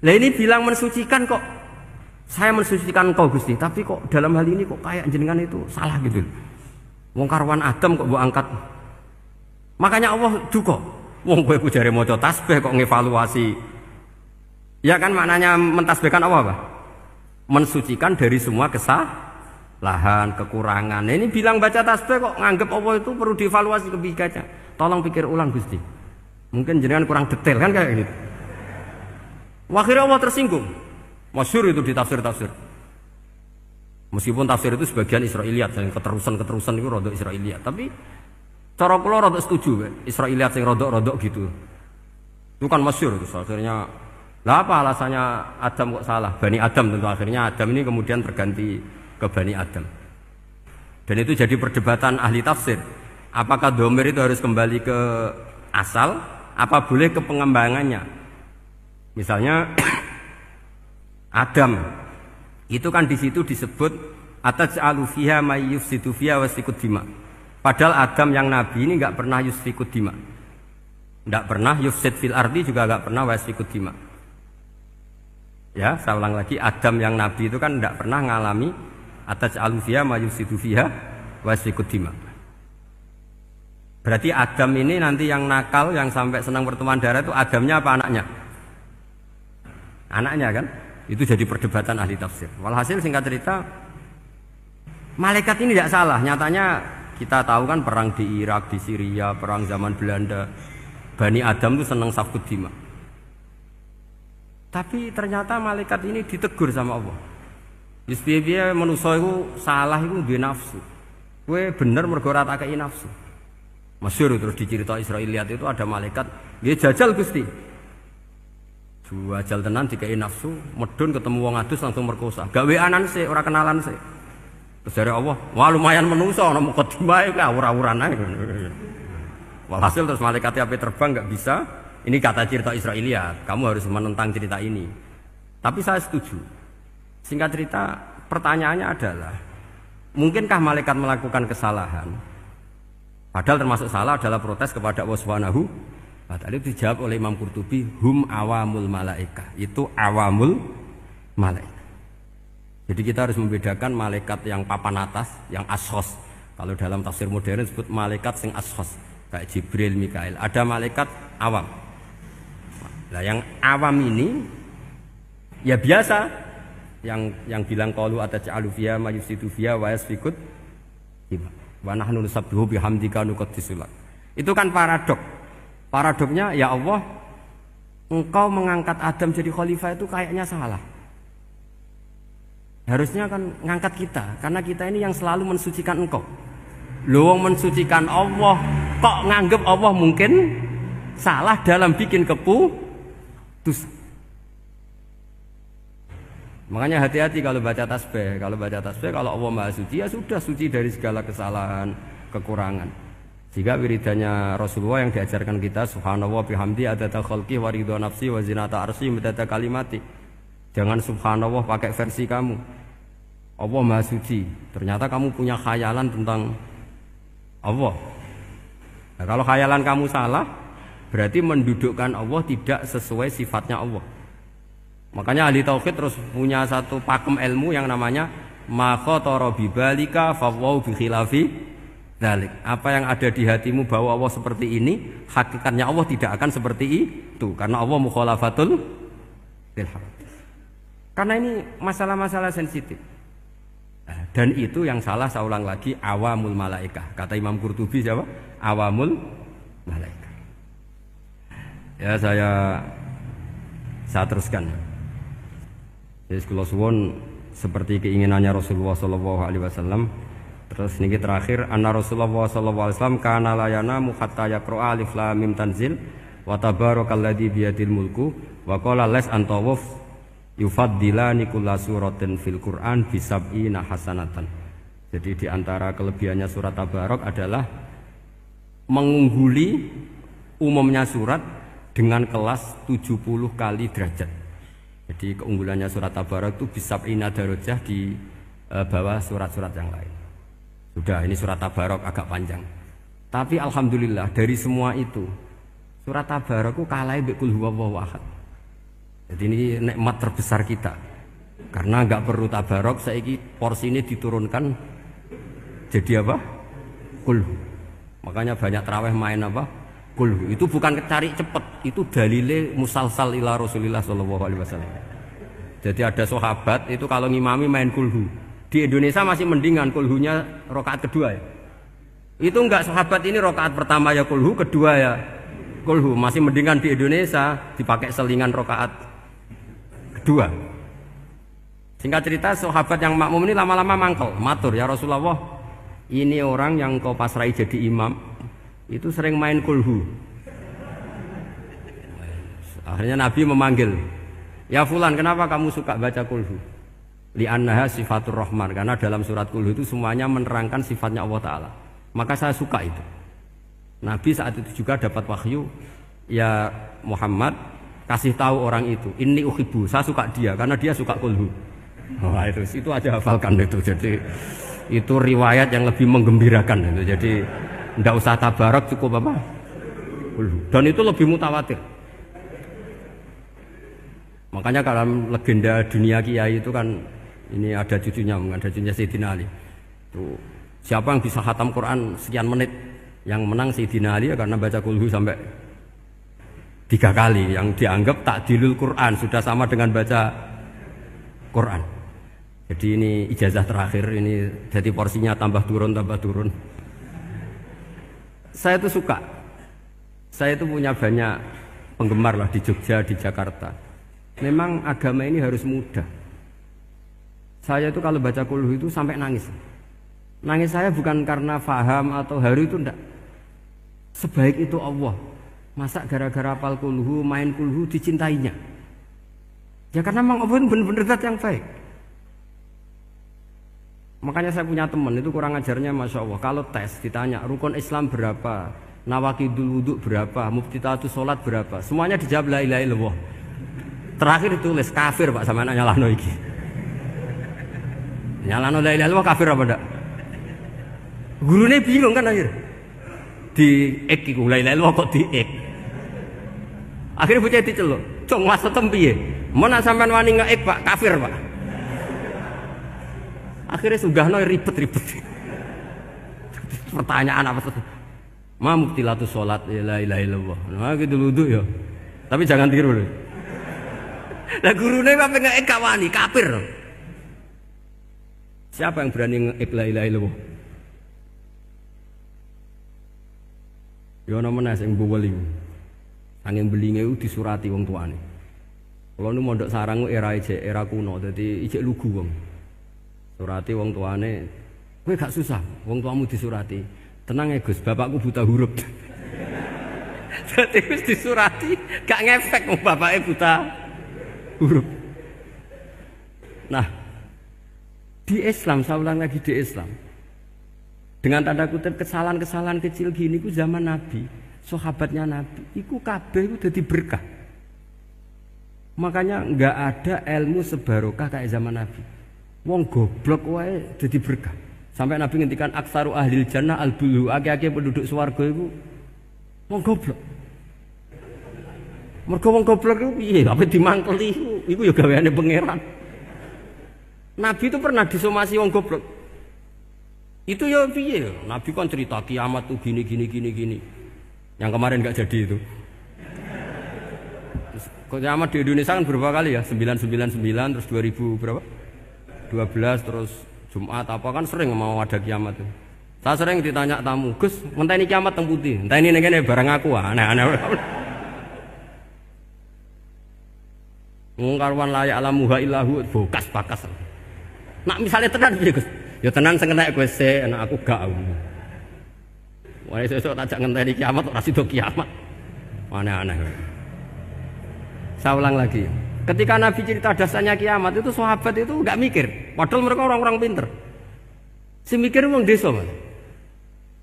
Lah ini bilang mensucikan kok. Saya mensucikan engkau Gusti, tapi kok dalam hal ini kok kayak jenengan itu salah gitu. Wong karwan Adam kok mbok angkat. Makanya Allah duka. Wong kowe ku jare maca tasbih kok ngevaluasi. Ya kan maknanya mentasbihkan Allah apa? Mensucikan dari semua kesalahan, kekurangan. Nah, ini bilang baca tasbih kok nganggep Allah itu perlu dievaluasi kebijakannya. Tolong pikir ulang Gusti. Mungkin jenengan kurang detail kan kayak gitu. Akhirnya Allah tersinggung. Masyhur itu di tafsir-tafsir. Meskipun tafsir itu sebagian Israiliyat, yang keterusan itu rodok Israiliyat, tapi cara kula rodok setuju, Israiliyat yang rodok gitu. Itu kan masyhur itu akhirnya. Lah apa alasannya Adam kok salah? Bani Adam tentu akhirnya Adam ini kemudian terganti ke Bani Adam. Dan itu jadi perdebatan ahli tafsir. Apakah domir itu harus kembali ke asal? Apa boleh ke pengembangannya? Misalnya Adam itu kan di situ disebut ataj'alu fiha may yufsidu fiha wa yasfikud dima. Padahal Adam yang nabi ini enggak pernah yusfikud dima. Enggak pernah yufsid fil ardi, juga enggak pernah wa yasfikud dima. Ya, saya ulang lagi, Adam yang nabi itu kan enggak pernah ngalami ataj'alu fiha may yufsidu fiha wa yasfikud dima. Berarti Adam ini nanti yang nakal, yang sampai senang berteman darah itu Adamnya apa anaknya? Anaknya kan? Itu jadi perdebatan ahli tafsir. Walhasil singkat cerita, malaikat ini tidak salah. Nyatanya kita tahu kan perang di Irak, di Syria, perang zaman Belanda. Bani Adam itu senang safkud dima. Tapi ternyata malaikat ini ditegur sama Allah. Wis piye-piye manusa iku salah iku duwe nafsu. Kowe bener mergo ora tak kei nafsu. Masyhur terus dicerita Israiliyat itu ada malaikat, nggih jajal Gusti. Jajal tenan dikei nafsu, medun ketemu wong adus langsung merkosa. Gawe anan sih, ora kenalan sih. Terus dari Allah, wah lumayan menungso ana mukadimah iku awur-awuran ae. Walhasil terus malaikat ape terbang enggak bisa. Ini kata cerita Israiliyat, kamu harus menentang cerita ini. Tapi saya setuju. Singkat cerita, pertanyaannya adalah, mungkinkah malaikat melakukan kesalahan? Padahal termasuk salah adalah protes kepada Allah Subhanahu. Tadi dijawab oleh Imam Qurtubi, hum awamul malaikah. Itu awamul malaikah. Jadi kita harus membedakan malaikat yang papan atas, yang ashos. Kalau dalam tafsir modern disebut malaikat sing ashos, kayak Jibril, Mikail. Ada malaikat awam. Nah, yang awam ini ya biasa, yang bilang qalu ataj'alu fiha ma yufsidu fiha wa yasfikut wa nahnu nusabbihu bihamdika nuqaddisu lak. Itu kan paradok. Paradoknya ya Allah, engkau mengangkat Adam jadi khalifah itu kayaknya salah. Harusnya kan ngangkat kita, karena kita ini yang selalu mensucikan engkau. Loh, mensucikan Allah, kok nganggep Allah mungkin salah dalam bikin keputusan. Makanya hati-hati kalau baca tasbih. Kalau baca tasbih, kalau Allah Maha Suci, ya sudah suci dari segala kesalahan, kekurangan. Jika wiridannya Rasulullah yang diajarkan kita, subhanallah bihamdi adada khalqi wa ridha nafsi wa zinata arsy midada kalimati. Jangan subhanallah pakai versi kamu. Allah Maha Suci. Ternyata kamu punya khayalan tentang Allah. Nah, kalau khayalan kamu salah, berarti mendudukkan Allah tidak sesuai sifatnya Allah. Makanya ahli tauhid terus punya satu pakem ilmu yang namanya ma khatara bi balika fa wa bi khilafi dzalik. Apa yang ada di hatimu bahwa Allah seperti ini, hakikatnya Allah tidak akan seperti itu, karena Allah mukhalafatul bil haq. Karena ini masalah-masalah sensitif. Dan itu yang salah, saya ulang lagi, awamul malaikah. Kata Imam Qurtubi siapa? Awamul malaikah. Ya saya teruskan. Jadi kula suwun seperti keinginannya Rasulullah sallallahu alaihi wasallam. Terus niki terakhir, anna Rasulullah sallallahu alaihi wasallam kana la yanamu hatta yaqra alif lam mim tanzil wa tabarakalladzi biyadil mulku wa qala las antawuf yufaddilani kulla suratin fil Qur'an bisab'ina hasanatan. Jadi di antara kelebihannya surat Tabarok adalah mengungguli umumnya surat dengan kelas 70 kali derajat. Jadi keunggulannya surat Tabarok itu bisab'ina darajah di bawah surat-surat yang lain. Sudah, ini surat Tabarok agak panjang. Tapi alhamdulillah dari semua itu surat Tabarok itu kalah mbek Qul huwallahu ahad. Jadi ini nikmat terbesar kita. Karena nggak perlu tabarok, saiki porsi ini diturunkan jadi apa? Kulhu. Makanya banyak tarawih main apa? Kulhu. Itu bukan cari cepet, itu dalile musalsal ila Rasulillah sallallahu alaihi wasallam. Jadi ada sahabat itu kalau ngimami main kulhu. Di Indonesia masih mendingan kulhunya rakaat kedua ya. Itu enggak, sahabat ini rakaat pertama ya kulhu, kedua ya kulhu. Masih mendingan di Indonesia dipakai selingan rakaat kedua. Singkat cerita, sahabat yang makmum ini lama-lama mangkel, matur, ya Rasulullah, ini orang yang kau pasrai jadi imam itu sering main kulhu. Akhirnya Nabi memanggil, ya fulan, kenapa kamu suka baca kulhu? Li'annaha sifatur rahman, karena dalam surat kulhu itu semuanya menerangkan sifatnya Allah Ta'ala. Maka saya suka itu. Nabi saat itu juga dapat wahyu, ya Muhammad, kasih tahu orang itu, inni uhibbu, saya suka dia karena dia suka kulhu. Wah, itu aja hafalkan itu. Jadi itu riwayat yang lebih menggembirakan itu. Jadi ndak usah tabarak, cukup apa? Kulhu. Dan itu lebih mutawatir. Makanya dalam legenda dunia kiai itu kan ini ada cucunya Sayyidina Ali. Tuh, siapa yang bisa khatam Quran sekian menit, yang menang Sayyidina Ali ya, karena baca kulhu sampai 3 kali, yang dianggap takdilul Quran, sudah sama dengan baca Quran. Jadi ini ijazah terakhir, ini jadi porsinya tambah turun. Saya itu suka, saya itu punya banyak penggemar lah di Jogja, di Jakarta. Memang agama ini harus mudah. Saya itu kalau baca kulhu itu sampai nangis. Nangis saya bukan karena faham atau haru, itu enggak. Sebaik itu Allah. Masa gara-gara apal kulhu, main kulhu dicintainya? Ya karena memang Allah benar-benar zat yang baik. Makanya saya punya teman itu kurang ajarnya, masya Allah. Kalau tes ditanya rukun Islam berapa, nawakidul wudhu berapa, muftitatus sholat berapa, semuanya dijawab la ilaha illallah. Terakhir ditulis kafir Pak, sama anak nyalano iki. Nyalano la ilaha illallah kafir apa enggak? Gurunya bingung kan akhir. Di ek iku la ilaha illallah kok di ek. Akhirnya bocah diceluk, "Cung mas tetem piye? Mun sampean wani nge-ek Pak, kafir Pak." Akhirnya sugahno ribet-ribet. Pertanyaan apa tuh? Ma muktilatu sholat la ilaha illallah. Nah gitu wudu ya. Tapi jangan tiru loh. Lah gurune apa nggak kawani kafir. Siapa yang berani nge la ilaha illallah? Ya ana meneh sing mboweli. Angin belinge disurati wong tuane. Kalau nu mondok sarang era kuno, jadi ijek lugu wong. Surati wong tuane, kowe gak susah, wong tuamu disurati. Tenang ya Gus, bapakku buta huruf. Jadi wis disurati, gak ngefek wong bapaknya buta huruf. Nah, di Islam, saya ulang lagi di Islam. Dengan tanda kutip kesalahan-kesalahan kecil gini ku zaman Nabi, sahabatnya Nabi, iku kabeh iku dadi berkah. Makanya nggak ada ilmu sebarokah kayak zaman Nabi. Wong goblok wae jadi berkah. Sampai Nabi ngendikan aksaru ahlil jannah al-bulu, akeh-akeh penduduk swarga iku wong goblok. Mergo wong goblok iku piye? Apa dimangkeli iku ya gaweane pangeran. Nabi itu pernah disomasi wong goblok. Itu ya piye? Nabi kan cerita kiamat tuh gini. Yang kemarin nggak jadi itu. Kiamat di Indonesia kan berapa kali ya? 999 terus 2000 berapa? 12 terus Jumat apa kan sering mau ada kiamat itu. Saya sering ditanya tamu, Gus, ngenteni kiamat teng putih. Enteni ning kene barang aku aneh-aneh. Ngkarwan layak alamuha illahu bokas bakas. Nak misalnya tenan piye Gus? Ya tenan sing enek kowe sik, enak aku gak. Wah sesuk tak jak ngenteni kiamat ora sida kiamat. Aneh-aneh. Saya ulang lagi, ketika Nabi cerita dasarnya kiamat itu sahabat itu nggak mikir, padahal mereka orang-orang pinter. Si mikir wong desa, Mas.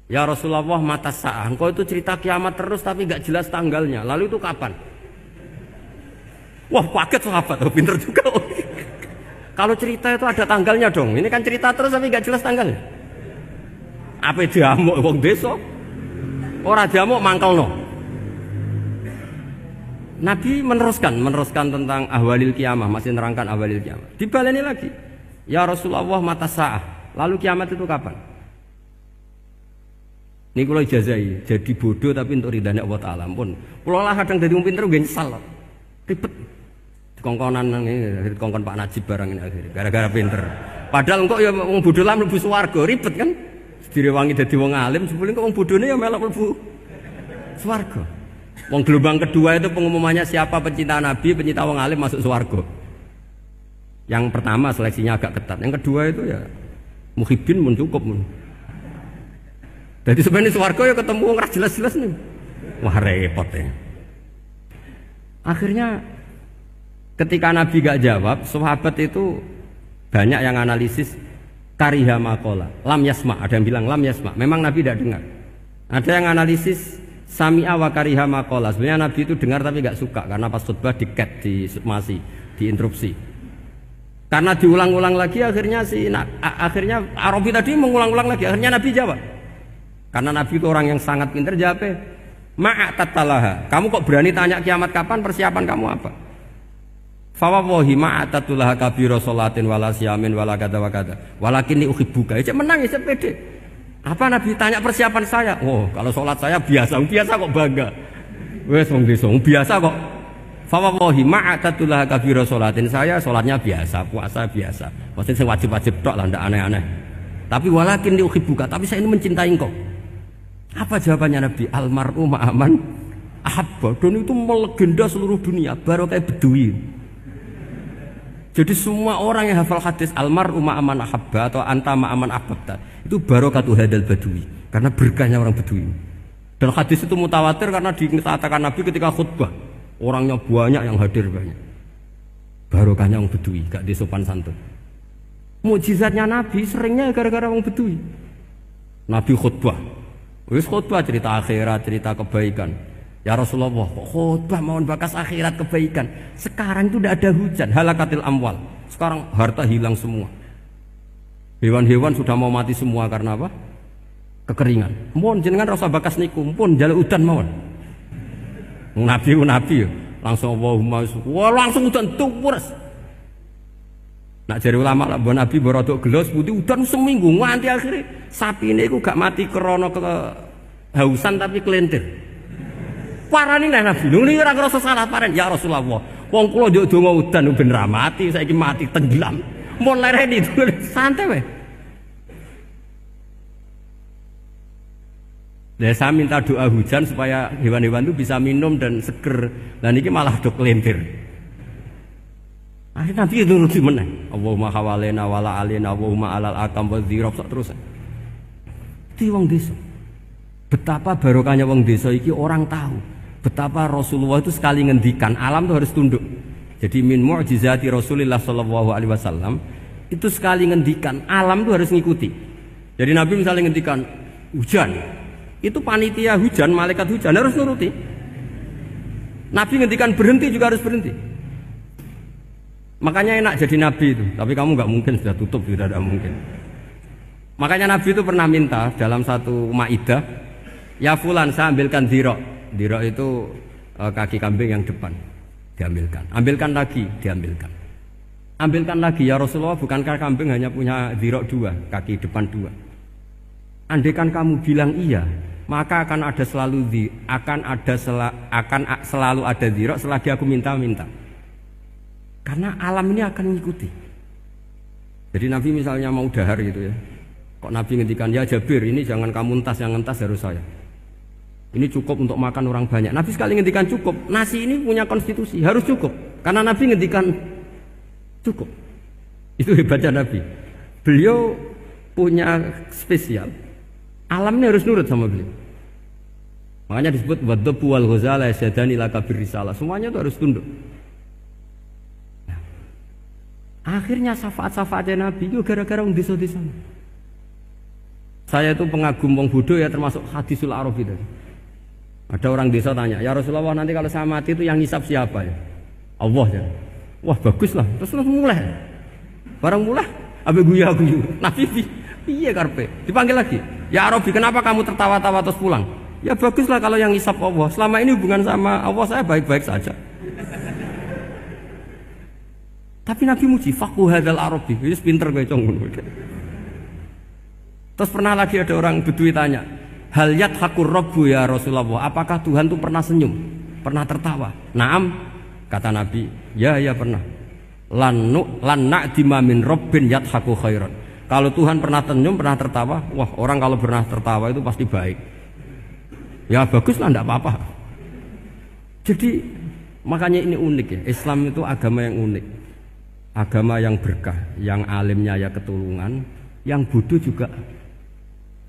Ya Rasulullah mata sa'ah, engkau itu cerita kiamat terus tapi nggak jelas tanggalnya. Lalu itu kapan? Wah kaget sahabat, oh, pinter juga. Kalau cerita itu ada tanggalnya dong. Ini kan cerita terus tapi nggak jelas tanggalnya. Apa diamuk wong desa? Ora diamuk mangkelno. Nabi meneruskan tentang ahwalil kiamah, masih nerangkan ahwalil kiamah. Dibaleni lagi. Ya Rasulullah mata sa'ah. Lalu kiamat itu kapan? Ini kalau ijazai, jadi bodoh tapi untuk ridhanya Allah Ta'ala pun. Kalau lah kadang jadi pinter gue nyesal. Ribet. Dikongkonan ini, dikongkon Pak Najib barang ini akhirnya. Gara-gara pinter. Padahal kok ya wong bodoh lah mlebu swarga, ribet kan? Direwangi dadi wong alim, sebelum kok wong bodohne ya melok mlebu swarga. Wong gelombang kedua itu pengumumannya siapa pencinta Nabi, pencinta wong alim masuk swarga. Yang pertama seleksinya agak ketat. Yang kedua itu ya muhibbin mun cukup mun. Jadi sebenarnya swarga ya ketemu wong ra jelas-jelas nih. Wah repot ya. Akhirnya ketika Nabi gak jawab, sahabat itu banyak yang analisis kariha maqala, lam yasma, ada yang bilang lam yasma. Memang Nabi tidak dengar. Ada yang analisis sami'a wa kariha maqala. Sebenarnya Nabi itu dengar tapi gak suka karena pas khutbah di-cut, diinterupsi. Karena diulang-ulang lagi akhirnya akhirnya Arabi tadi mengulang-ulang lagi. Akhirnya Nabi jawab. Karena Nabi itu orang yang sangat pintar jawabnya, ma'atatalaha. Kamu kok berani tanya kiamat kapan? Persiapan kamu apa? Fawawahi ma'atatulaha kabira sholatin wala siyamin wala kada wa kada. Walakin li uhibbuka. Cek menang ya, cek pede. Apa Nabi tanya persiapan saya? Oh, kalau sholat saya biasa kok bangga. Wes wong desa biasa kok. Fawawahi ma'atatulaha kabira sholatin. Saya sholatnya biasa, puasa biasa. Maksudnya wajib-wajib tok lah, ndak aneh-aneh. Tapi walakin li uhibbuka, tapi saya ini mencintai engkau. Apa jawabannya Nabi? Almar'u ma'aman ahabba. Dan itu melegenda seluruh dunia, baru kayak Bedui. Jadi semua orang yang hafal hadis almar'u ma'aman ahabba atau anta ma'aman ahabba itu barokatu hadal badui, karena berkahnya orang Bedui. Dan hadis itu mutawatir karena dikatakan Nabi ketika khutbah, orangnya banyak yang hadir banyak. Barokahnya orang Bedui, gak disopan santun. Mukjizatnya Nabi seringnya gara-gara orang Bedui. Nabi khutbah, wis khutbah cerita akhirat, cerita kebaikan. Ya Rasulullah, khutbah mohon bakas akhirat kebaikan. Sekarang itu tidak ada hujan, halakatil amwal. Sekarang harta hilang semua. Hewan-hewan sudah mau mati semua karena apa? Kekeringan. Mohon jenengan rasa bakas niku, pun jaluk udan mawon. Nabi langsung Allahumma wah langsung udan tuwes. Nak jare ulama lah mbok Nabi borodok gelos putih udan seminggu nganti akhirnya sapine iku gak mati krana kehausan tapi kelentir. Parani nek Nabi lho ora ngrasa salah paren ya Rasulullah. Wong kula nduk donga udan ben ra mati saiki mati tenggelam. Mun lereni santai wae. Dan saya minta doa hujan supaya hewan-hewan itu bisa minum dan seger. Dan ini malah do kelentir. Akhirnya Nabi itu nuruti meneh. Allahumma hawalena wala alina Allahumma alal akam wa dzirab terus. Itu wong desa. Betapa barokahnya wong desa iki orang tahu. Betapa Rasulullah itu sekali ngendikan alam itu harus tunduk. Jadi min mu'jizati Rasulullah sallallahu alaihi wasallam itu sekali ngendikan alam itu harus ngikuti. Jadi Nabi misalnya ngendikan hujan, itu panitia hujan, malaikat hujan harus nuruti. Nabi ngendikan berhenti juga harus berhenti. Makanya enak jadi Nabi itu. Tapi kamu nggak mungkin sudah tutup, sudah tidak mungkin. Makanya Nabi itu pernah minta dalam satu maidah, ya fulan saya ambilkan dirok. Dirok itu kaki kambing yang depan, diambilkan. Ambilkan lagi, diambilkan. Ambilkan lagi ya Rasulullah, bukankah kambing hanya punya dirok dua, kaki depan dua. Andaikan kamu bilang iya, maka akan selalu ada dirok selagi aku minta-minta. Karena alam ini akan mengikuti. Jadi Nabi misalnya mau dahar gitu ya, kok Nabi ngendikan ya Jabir ini jangan kamu entas, yang entas harus saya. Ini cukup untuk makan orang banyak. Nabi sekali ngendikan cukup. Nasi ini punya konstitusi harus cukup. Karena Nabi ngendikan cukup. Itu hebatnya Nabi. Beliau punya spesial. Alam ini harus nurut sama beliau. Makanya disebut wadhabu wal ghazala yasadani laka birrisalah. Semuanya itu harus tunduk. Nah, akhirnya syafaat-syafaatnya Nabi itu gara-gara wong desa-desa. Saya itu pengagum wong Bodo ya, termasuk hadisul Arabi tadi. Ada orang desa tanya, ya Rasulullah nanti kalau saya mati itu yang ngisap siapa ya? Allah ya. Wah bagus lah. Terus mulai. Barang mulai, abe guya-guyu. Nabi iya karpe. Dipanggil lagi. Ya Arabi, kenapa kamu tertawa-tawa terus pulang? Ya baguslah kalau yang ngisap Allah. Selama ini hubungan sama Allah saya baik-baik saja. Tapi Nabi muji, faqhu hadzal Arabi. Wis pinter kowe cong ngono. Terus pernah lagi ada orang Bedui tanya, hal yadhakur rabbu ya Rasulullah, apakah Tuhan itu pernah senyum, pernah tertawa? Naam, kata Nabi, ya pernah. Lan na'dima min rabbin yadhaku khairan. Kalau Tuhan pernah senyum, pernah tertawa, wah orang kalau pernah tertawa itu pasti baik. Ya baguslah, enggak apa-apa. Jadi makanya ini unik ya, Islam itu agama yang unik. Agama yang berkah, yang alimnya ya ketulungan, yang bodoh juga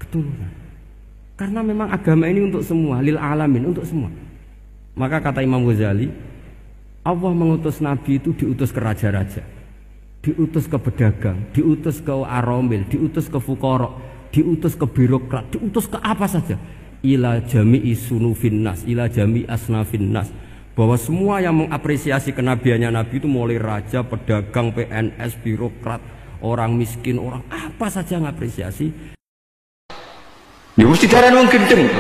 ketulungan. Karena memang agama ini untuk semua, lil alamin, untuk semua. Maka kata Imam Ghazali, Allah mengutus Nabi itu diutus ke raja-raja, diutus ke pedagang, diutus ke aromil, diutus ke fuqara, diutus ke birokrat, diutus ke apa saja. Ila jami'i sunufin nas, ila jami'i asnafin nas. Bahwa semua yang mengapresiasi kenabiannya Nabi itu mulai raja, pedagang, PNS, birokrat, orang miskin, orang apa saja mengapresiasi. Ya mesti darah wong gendeng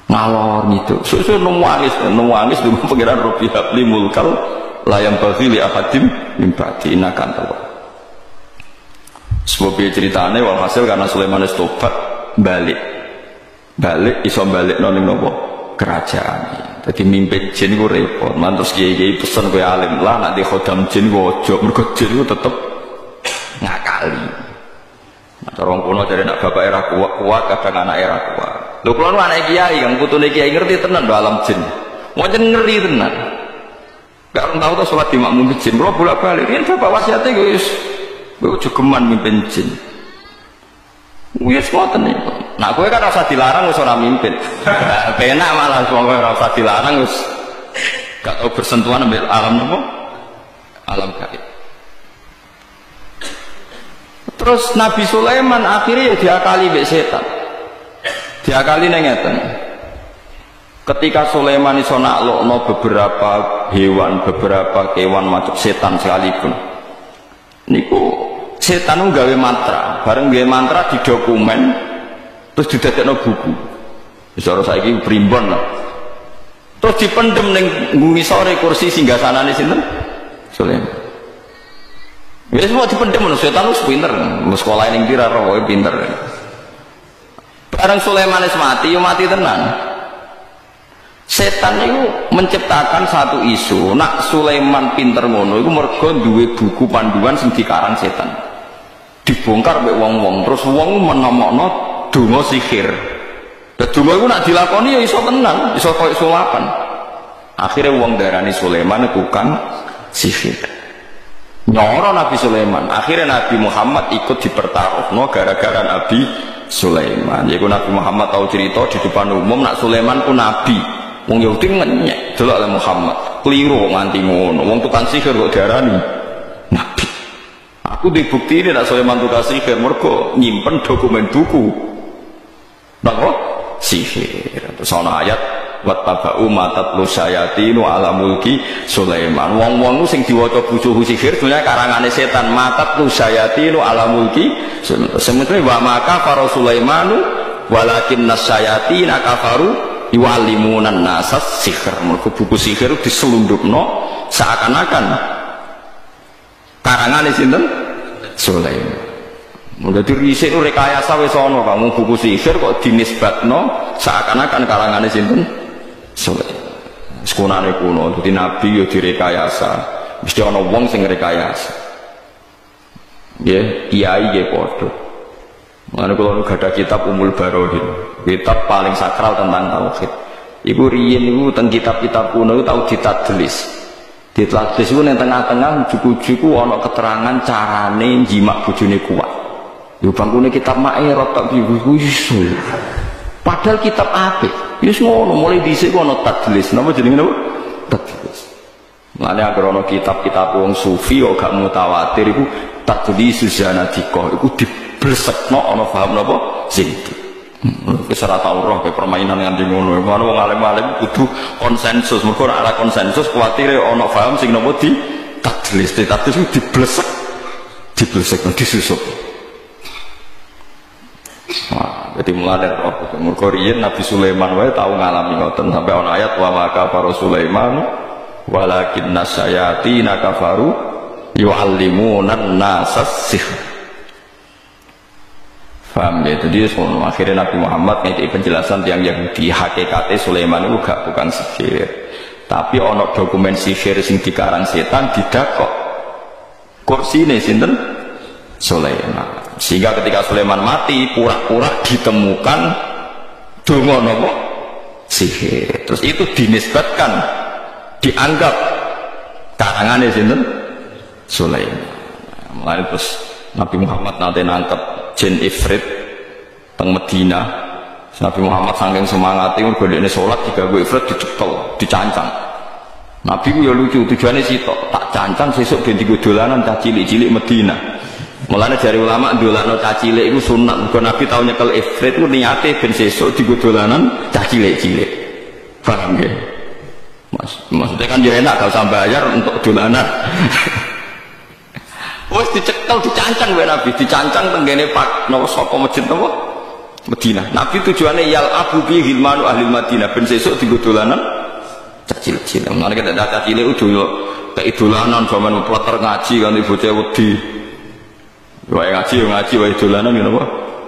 ngalor gitu. Susu nangis di pengiran Rabbi habli mulkal layam bagi li akadim mimpati inakan tawa. Sebab ceritanya walhasil karena Sulaiman tobat balik iso balik noning nopo kerajaan. Jadi mimpin jin ku repot. Mantus kiai pesen kowe alim lah nak di khodam jin ku ojo mergo jin ku tetep ngakali. Orang kuno dari nak bapak era kuat, kadang anak era kuat. Lu kulo anak kiai, yang putune kiai ngerti tenan do alam jin. Wajan ngeri tenan. Gak orang tahu tuh sholat di makmum jin. Kulo bolak balik. Ini bapak wasiatnya guys, gue cukuman mimpin jin. Wes ngoten nih. Nah, gue kan rasa dilarang wis ora mimpin. Penak malah wong rasa dilarang wis gak tau bersentuhan ambil alam apa? Alam gaib. Terus Nabi Sulaiman akhirnya ya diakali mbek setan. Diakali nang ngeten. Ketika Sulaiman iso naklokno beberapa hewan, beberapa kewan macam setan sekalipun. Niku setan gawe mantra, bareng gawe mantra di dokumen terus didadekno buku. Wis ora saiki primbon lah. Terus dipendem ning ngisore kursi singgasanane sinten? Sulaiman. Ya semua dipendem menurut setan wis pinter. Sekolah ning pira roh pinter. Bareng Sulaiman wis mati, yo mati tenan. Setan itu menciptakan satu isu, nak Sulaiman pinter ngono iku mergo duwe buku panduan sing dikarang setan. Dibongkar mek wong-wong, terus wong menemokno donga sihir. Lah donga iku nak dilakoni ya iso tenan, iso koyo sulapan. Akhirnya wong darani Sulaiman tukang sihir. Nyoro Nabi Sulaiman. Akhirnya Nabi Muhammad ikut dipertaruhno gara-gara Nabi Sulaiman. Yaiku Nabi Muhammad tahu cerita di depan umum nak Sulaiman ku nabi. Wong Yahudi ngenyek delok oleh Muhammad. Keliru nganti ngono. Wong tukang sihir kok diarani nabi. Aku dibukti ini nak Sulaiman tukang sihir mergo nyimpen dokumen buku. Napa? Sihir. Terus ana ayat wattaba'u matatlu syayatinu ala mulki Sulaiman. Wong-wong sing diwaca buku sihir dunya karangane setan. Matatlu syayatinu ala mulki Sulaiman. Sementara wa maka para Sulaimanu walakin nasyayatina kafaru yu'allimunan nasas sihir. Mergo buku sihir diselundupno seakan-akan karangane sinten Sulaiman. Dadi risik rekayasa wis ana kamu buku sihir kok dinisbatno seakan-akan karangane sinten Sulaiman. Sekunane kuno dadi nabi yo direkayasa. Mesti ana wong sing rekayasa. Nggih, kiai nggih padha. Mengenai kalau ada kitab Ummul Barohin, kitab paling sakral tentang tauhid. Ibu riyen ibu tentang kitab-kitab kuno itu tahu ditadlis. Ditadlis itu yang tengah-tengah juku-juku ono keterangan carane jimak bojone kuat. Yo bangkune kitab Ma'irot tak ibu isul. Padahal kitab apik. Wis ngono mulai dhisik ono tadlis. Napa jenenge napa? Tadlis. Mane agar ono kitab-kitab wong sufi kok gak mutawatir iku tadlis zanadika iku blesakno ana paham napa zinti. Wis ora tau roh ke permainan nganti ngono. Ngono wong alim-alim kudu konsensus. Mergo ora konsensus kuwatire ana paham sing napa di tadlis diblesek disusup. Wah, jadi mulai roh. Mergo riyen Nabi Sulaiman wae tau ngalami ngoten sampai ana ayat wa maka para Sulaiman walakin nasyayatina kafaru yu'allimunan nasas sihr. Paham ya? Jadi akhirnya Nabi Muhammad ngekei penjelasan yang Yahudi hakikatnya Sulaiman itu gak bukan sihir, tapi ono dokumen sihir sing dikarang setan didakok kursi ini sinten Sulaiman. Sehingga ketika Sulaiman mati pura-pura ditemukan donga nopo sihir. Terus itu dinisbatkan dianggap karangannya sinten Sulaiman. Mulai terus Nabi Muhammad nanti nangkep jin ifrit teng Medina. Nabi Muhammad saking semangat itu golekne salat digawe ifrit dicekel, dicancang. Nabi ku ya lucu, tujuane sitok, tak cancang sesuk ben digo dolanan cah cilik-cilik Medina. Mulane dari ulama dolano cah cilik iku sunat. Mergo Nabi tau nyekel ifrit ku niate ben sesuk digo dolanan cah cilik-cilik. Paham nggih? Maksudnya kan ya enak gak usah bayar untuk dolanan. Wes dicekel dicancang wae Nabi, dicancang tenggene Pak napa saka masjid napa Medina. Nabi tujuane yal abu bi hilmanu ahli Madinah ben sesuk digo dolanan kecil-kecil. Mulane kita cah cilik udah kayak dolanan zaman pleter ngaji kan bocah wedi. Wae ngaji yo ngaji wae dolanan napa?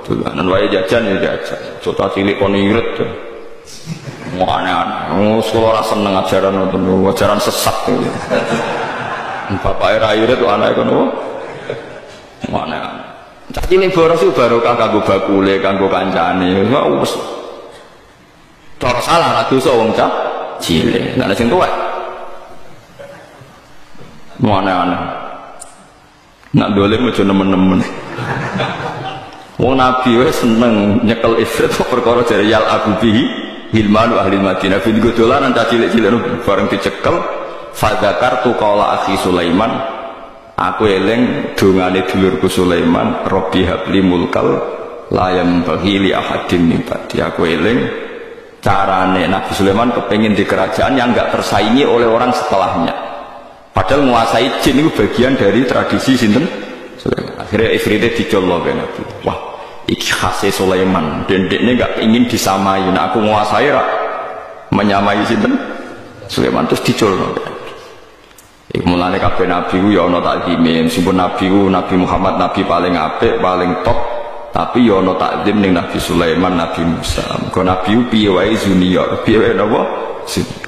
Dolanan wae jajan ya jajan. Cocok cilik kon irit. Aneh-aneh. Sekolah ora seneng ajaran nonton ajaran sesat. Bapak era irit tuh anak kono. Mana? Cah cilik boros itu barokah kanggo bakule, kanggo kancane. Wis. Cara salah ra dosa wong cah cilik. Nek sing tuwek. Mana? Nak dolim aja nemen-nemen. Wong Nabi wis seneng nyekel ifrit perkara jare yal abubihi hilmanu ahli Madinah. Bin dolanan cah cilik-cilik bareng dicekel. Fadzakartu qala akhi Sulaiman, aku eling dongane dulurku Sulaiman, Rabbi habli mulkal la yambaghi li ahadin min ba'di. Aku eling carane Nabi Sulaiman kepengin di kerajaan yang enggak tersaingi oleh orang setelahnya. Padahal menguasai jin itu bagian dari tradisi sinten Sulaiman. Akhirnya ifritnya dicolok ke Nabi. Wah, iki khasnya Sulaiman. Dan dekne enggak ingin disamai. Nah, aku menguasai rak menyamai sinten Sulaiman terus dicolok. Iku mulane kabeh nabi ku ya ana takzime, meskipun nabi ku Nabi Muhammad nabi paling apik, paling top, tapi ya ana takzim ning Nabi Sulaiman, Nabi Musa. Mergo nabi ku piye wae junior, piye wae napa? Junior.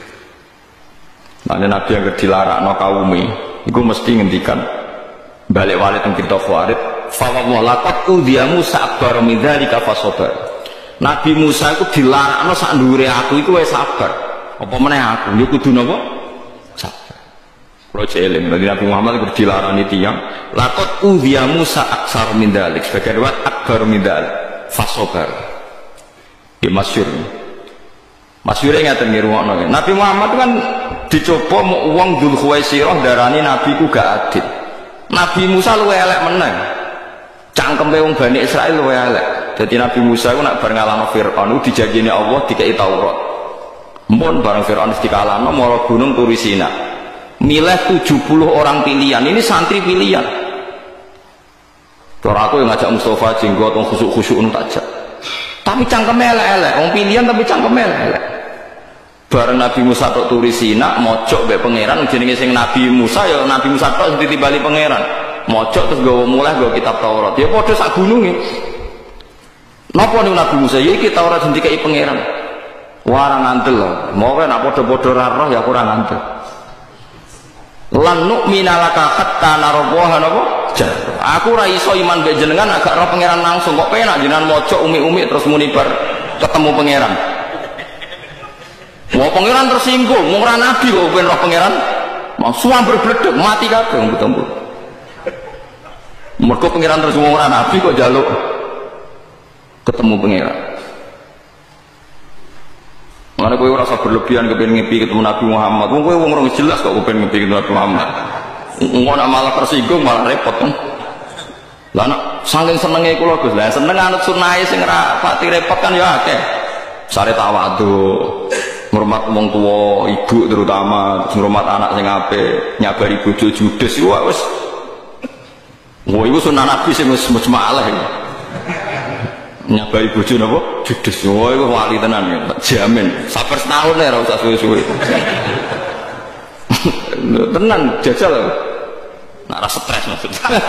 Lan nabi yang dilarakno kaume iku mesti ngendikan balik walid teng kita Khawarid, fa wallahu laqad udhiya Musa akbar min dzalika fasabar. Nabi Musa iku dilarakno sak ndure aku iku wis sabar. Apa meneh aku ya kudu napa? Kalau jeeling, dari Nabi Muhammad itu dilarani tiang. Lakot udhiya Musa aksar min dzalik, sebagai riwayat akbar min dzalik, fasobar. Ya masyhur. Masyhurnya ngaten nggih rumakno. Nabi Muhammad kan dicoba mau wong Dzul Khuwaisirah darani nabi ku gak adil. Nabi Musa luwe elek meneng. Cangkeme wong Bani Israil luwe elek. Jadi Nabi Musa ku nak bar ngalahno Firaun dijanjine Allah dikei Taurat. Mun bareng Firaun dikalahno mara gunung Turi Sina. Milih 70 orang pilihan, ini santri pilihan. Cara aku yang ngajak Mustafa jenggot wong khusuk-khusuk nu takjak. Tapi cangkeme elek-elek, wong pilihan tapi cangkeme elek-elek. Bareng Nabi Musa tok Turi Sina mojok mbek pangeran jenenge sing Nabi Musa ya Nabi Musa tok ditibali pangeran. Mojok terus gawa mulih gawa kitab Taurat. Ya padha sak gununge. Napa niku Nabi Musa? Ya iki Taurat sing dikai pangeran. Wah ora ngandel lho. Mau nek padha-padha ora roh ya ora ngandel. Lan nu'mina laka hatta narallaha napa jar. Aku ora iso iman mbek jenengan agak roh pangeran langsung kok penak jenengan mojok umi-umi terus muni bar ketemu pangeran. Wah pangeran tersinggung, wong ora nabi kok ben roh pangeran. Mau suamber bledek mati kabeh wong ketemu. Mergo pangeran terus wong ora nabi kok njaluk ketemu pangeran. Mana kowe ora usah berlebihan kepengin ngepi ketemu Nabi Muhammad. Wong kowe wong ora jelas kok kepengin ngepi ketemu Nabi Muhammad. Engko nak malah tersinggung malah repot kan. Lah nek saking senenge kula Gus, lah seneng anut sunahe sing ora pati repot kan ya akeh. Sare tawadhu, ngurmat wong tuwa, ibu terutama, ngurmat anak sing apik, nyabari bojo judes iku wis. Wah iku sunah Nabi sing wis mujmalah iki. Nyabari bojo napa judes. Wah iku wali tenan ya, jamin. Sabar setahun ya ora usah suwe-suwe. Tenan jajal. Nak rasa stres maksudnya.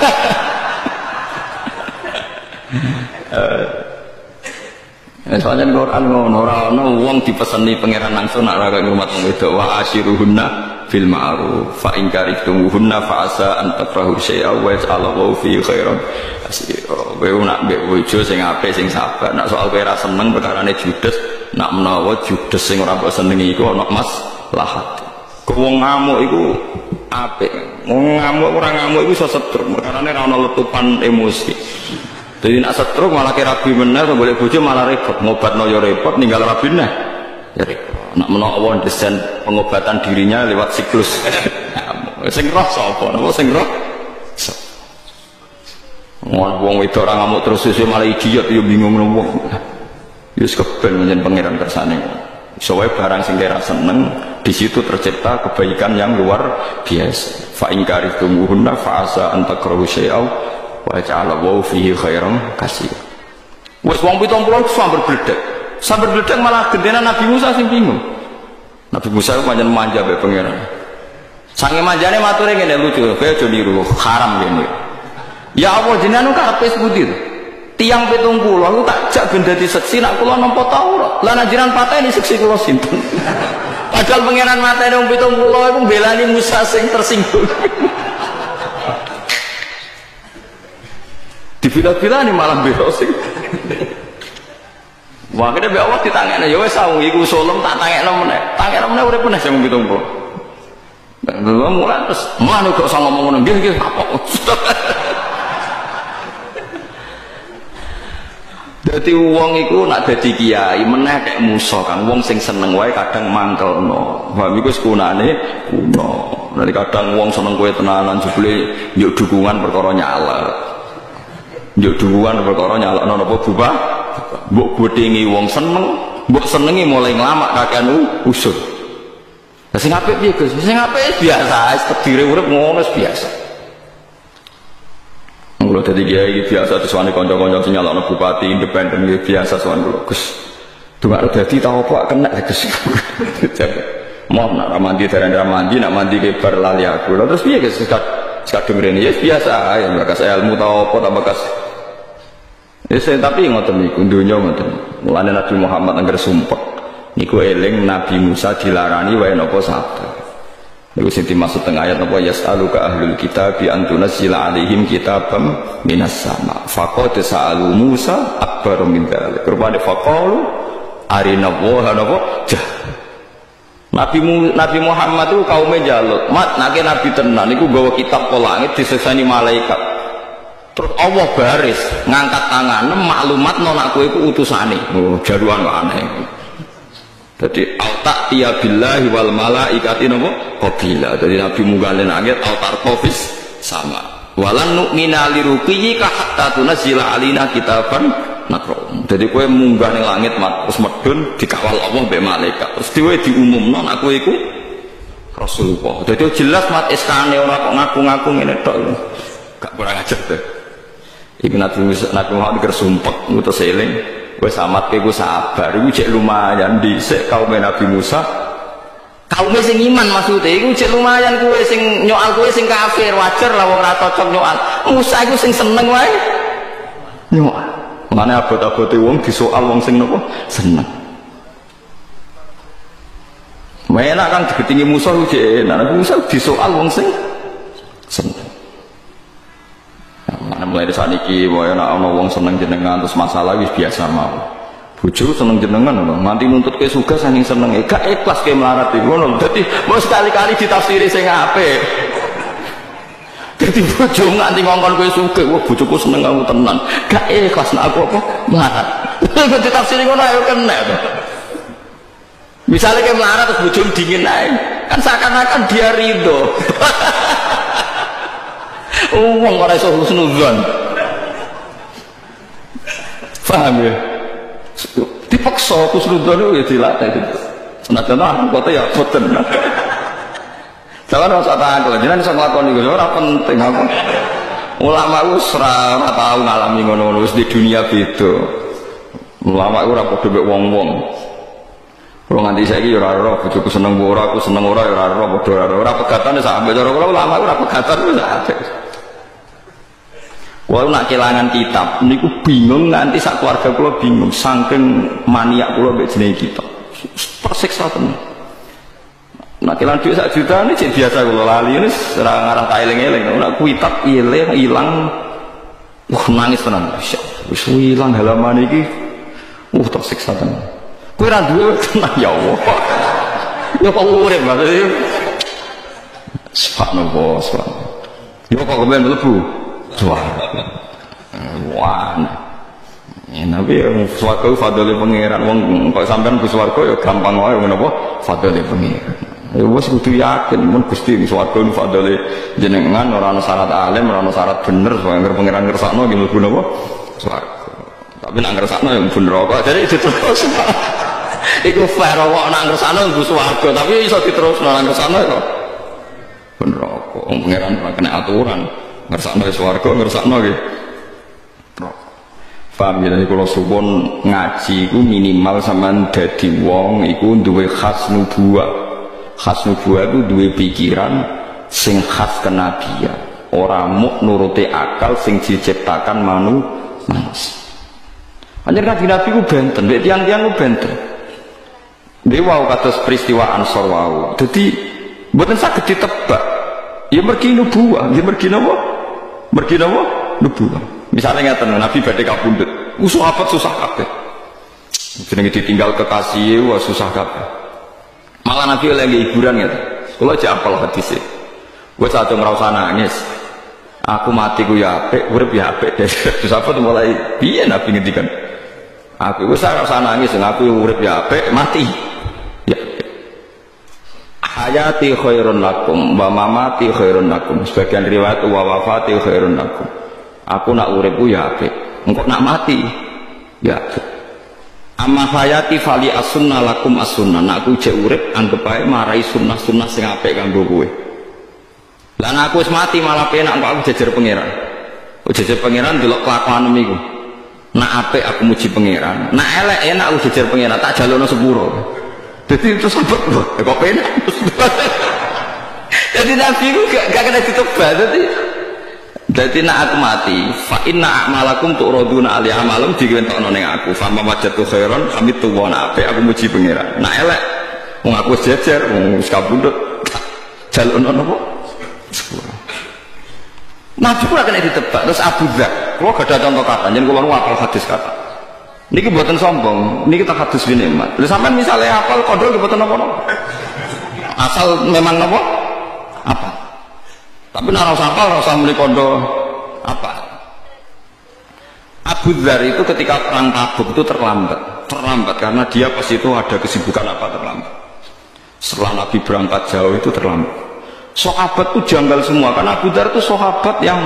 Soalnya Quran ngono ora ana wong dipeseni pangeran langsung nak ora ngurmat wong wedok wa asyiruhunna fil ma'ruf fa in karihtumuhunna fa asa an takrahu syai'a wa yaj'alallahu fi khairan katsira. Kowe nak mbek bojo sing apik sing sabar, nak soal kowe ora seneng perkarane judes, nak menawa judes sing ora mbok senengi iku ana maslahat. Wong ngamuk iku apik. Wong ngamuk ora ngamuk iku iso setruk, perkarane ora ana letupan emosi. Jadi nak setruk malah kira rabi bener, boleh bojo malah repot, ngobatno ya repot, ninggal rabi nah ya repot. Nak menawa desain pengobatan dirinya lewat siklus. Sing roh sapa? Napa sing roh? Wong wedok ora ngamuk terus sesuk malah idiot ya bingung wong. Ya wis keben menjen pangeran kersane. Iso wae barang sing kira seneng, di situ tercipta kebaikan yang luar biasa. Fa in karihtumuhunna fa asa an takrahu syai'aw wa ja'alallahu fihi khairan katsira. Wes wong 70 sambar bledek. Sambar bledek malah gendena Nabi Musa sing bingung. Nabi Musa ku pancen manja mbek pangeran. Sange manjane mature ngene lucu, kowe aja niru haram ngene. Ya Allah jenengan karepe sepundi to? Tiang 70 aku tak jak ben dadi seksi nak kula nampa Taurat. Lah nek jenengan pateni seksi kula sinten? Padahal pangeran mateni wong 70 iku mbelani Musa sing tersinggung. Dibila-bila ini malah berosing. Wah kita biar Allah ditangani. Ya wes saung iku solom tak tangekno meneh. Tangekno meneh urip meneh sing 70. Lha mulai terus mana kok sang ngomong ngono nggih apa. Dadi wong iku nak dadi kiai meneh kek Musa Kang. Wong sing seneng wae kadang mangkelno. Paham iku sekunane kuno. Nanti kadang wong seneng kowe tenanan jebule yuk dukungan perkara nyala. Njuk dukungan perkara nyalakno napa bubah mbok godhengi wong seneng mbok senengi mulai nglamak kakean usul. Lah sing apik piye Gus? Sing apik biasa, sedire urip ngono biasa. Mula dadi kiai biasa diswani kanca-kanca sing nyalakno bupati independen biasa sowan kula Gus. Dungak dadi ta apa kena Gus. Mau nak mandi darah mandi, nak mandi kebar lali aku. Lalu terus piye guys sekadung rene ya biasa ya bakas ilmu tau apa tak bakas. Tapi ngoten niku dunya ngoten. Mulane Nabi Muhammad angger sumpek niku eling Nabi Musa dilarani wae napa sabar. Niku sing dimaksud teng ayat napa yas'aluka ahlul kitab bi antunzila alaihim kitabam minas sama. Faqad sa'alu Musa akbar min dzalik. Rupane faqalu arina wa napa jah. Nabi Muhammad itu kaumnya jaluk, mat nake nabi tenan niku gawa kitab ke langit disesani malaikat. Terus Allah baris ngangkat tangan maklumat nona kowe iku utusane. Oh, jaruan kok aneh. Dadi auta tiya billahi wal malaikati napa qabila. Dadi nabi munggah ning langit autar qofis sama. Walan nu'mina liruqiyika hatta tunzila alina kitaban nakro. Jadi kowe munggah ning langit terus medun dikawal Allah mbek malaikat. Terus dhewe diumumno nek kowe iku Rasulullah. Jadi jelas mat eskane ora kok ngaku-ngaku ngene tok. Gak kurang ajar to. Iku Nabi Muhammad kersumpek ngutus eling. Wis amat kowe sabar iku cek lumayan dhisik kaum Nabi Musa. Kaum sing iman maksudnya iku cek lumayan kowe sing nyoal kowe sing kafir wajar lah wong ora cocok nyoal. Musa iku sing seneng wae nyoal. Mana abot-abote wong disoal wong sing nopo seneng. Enak kan digetingi Musa ku jek enak. Musa disoal wong sing seneng. Mana mulai saat ini, wae ana wong seneng jenengan terus masalah wis biasa mau. Bojo seneng jenengan lho, nganti nuntut ke suga saking seneng. Gak ikhlas ke melarat iku ngono. Dadi mau sekali-kali ditafsiri sing apik. Jadi bojo nganti ngongkon kowe sugih, wah bojoku seneng aku tenan. Gak ikhlas nek aku apa melarat. Kok ditafsiri ngono ayo kena to. Misalnya kayak melarat terus bojo dingin ae, kan seakan-akan dia ridho. Wong ora iso husnudzon. Paham ya? Dipaksa husnudzon ya dilatih itu. Senajan aku kok ya boten. Jangan rasa takut, jangan bisa ngelakon itu, ora penting aku. Ulama itu ora tahu ngalami ngono-ngono di dunia beda. Ulama itu ora padha mek wong-wong. Kalau nganti saiki ora ora bojoku seneng ora, aku seneng ora ya ora ora padha ora pegatan sampe cara kula ulama ora pegatan wis apik. Wong nak kelangan kitab niku bingung nganti sak keluarga kula bingung saking maniak kula mek jenenge kitab. Persiksa tenan. Nak kelan duit 1 juta ini cek biasa kalau lali ini serang arah eling-eling. Nak kuitab hilang, nangis tenan. Wis hilang halaman ini, tersiksa tenan. Kue randu tenan ya Allah. Ya kok urip maksudnya. Subhanallah, subhanallah. Ya kok kemen mlebu. Suara. Wah. Tapi swarga fadhole pangeran wong kok sampean ku swarga ya gampang wae menapa fadhole pangeran. Ya wis kudu yakin mun Gusti swarga niku fadhole jenengan ora ana syarat alim, ora ana syarat bener soalnya pangeran ngersakno nggih mlebu napa swarga. Tapi nek ngersakno ya mlebu neraka. Jadi diterus. Iku fair kok nek ngersakno mlebu swarga, tapi iso diterusno nek ngersakno ya mlebu neraka. Wong pangeran ora kena aturan. Ngersakno swarga, ngersakno nggih. Paham ya, kalau suwon ngaji itu minimal sampean dadi wong iku duwe khas nubuwah. Khas nubuwah itu duwe pikiran sing khas kenabian. Ora muk nuruti akal sing diciptakan manusia. Anjir Nabi ku benten, mek tiang-tiang ku benten. Dewa kados peristiwa Ansor wau. Dadi mboten saged ditebak. Ya mergi nubuwah, ya mergi napa? Mergi napa? Nubuwah. Misalnya ngeten Nabi badhe kapundhut, sahabat susah kabeh. Jenenge ditinggal kekasih wah susah kabeh. Malah Nabi oleh hiburan ngeten. Kula aja apal hadise. Wis aja ngrasa nangis. Aku mati ku ya apik, urip ya apik. Sahabat mulai piye Nabi ngendikan? Aku wis ora usah nangis, aku urip ya apik, mati. Ya. Hayati khairun lakum wa mamati khairun lakum. Sebagian riwayat wa wafati khairun lakum. Aku nak uripku ya apik, engkau nak mati ya apik. Amma hayati fali as-sunnah lakum as-sunnah. Nak aku jek urip anggap ae marai sunnah-sunnah sing apik kanggo kowe. Lah nek aku wis mati malah penak kok aku jejer pangeran. Kok jejer pangeran delok kelakuan iku. Nak apik aku muji pangeran, nak elek enak aku jejer pangeran tak jalukno sepuro. Jadi itu sahabat loh, kok penak. Jadi Nabi itu gak kena ditebak. Jadi nak aku mati, fa inna a'malakum tu'raduna ali amalum diwentokno ning aku. Fa ma wajatu khairan kami tuwana ape aku muji pangeran. Nak elek wong aku jejer wong wis kabundut. Jalono napa? Nabi ora kena ditebak. Terus Abu Dzar, kula gak ada contoh kata, jeneng kula hafal hadis kata. Niki mboten sombong, niki tak hadis bin nikmat. Lha sampean misale hafal kodho nggih mboten napa-napa. Asal memang napa? Apa? Tapi nek ora hafal ora usah muni kodho apa. Abu Dzar itu ketika perang Tabuk itu terlambat karena dia pas itu ada kesibukan apa terlambat. Setelah Nabi berangkat jauh itu terlambat. Sahabat itu janggal semua karena Abu Dzar itu sahabat yang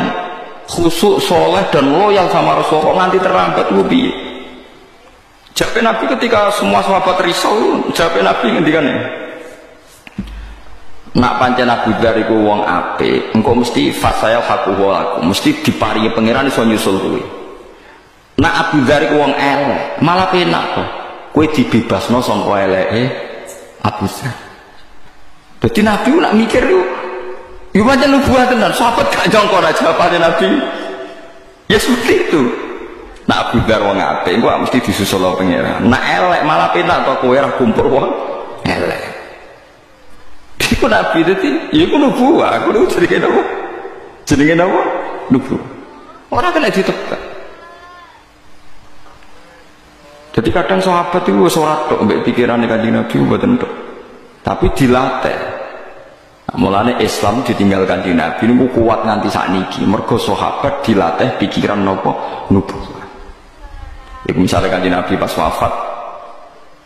khusyuk, soleh dan loyal sama Rasulullah, nanti terlambat itu piye? Jawab Nabi ketika semua sahabat risau, jawab Nabi ngendikan nak pancen Abu Dzar iku wong apik, engko mesti fasaya hakuhu laku, mesti diparingi pangeran iso nyusul kuwi. Nak Abu Dzar iku wong elek, malah penak to. Kowe dibebasno sangka eleke Abu Dzar. Dadi Nabi nak mikir yo pancen nubuah tenan, sahabat gak jongkok aja jawabane Nabi. Ya seperti itu. Nak Abu Dzar wong apik, engko mesti disusul pangeran. Nak elek malah penak to kowe ora kumpul wong elek. Iku Nabi itu, iku nubuah, aku itu jenenge apa? Nubuah. Orang kena ditebak. Jadi kadang sahabat itu sorat tok mbek pikirane Kanjeng Nabi mboten tok. Tapi dilatih. Nah, mulane Islam ditinggalkan di Nabi niku kuat nganti sakniki. Mergo sahabat dilatih pikiran napa? Nubuah. Iku misalnya Kanjeng Nabi pas wafat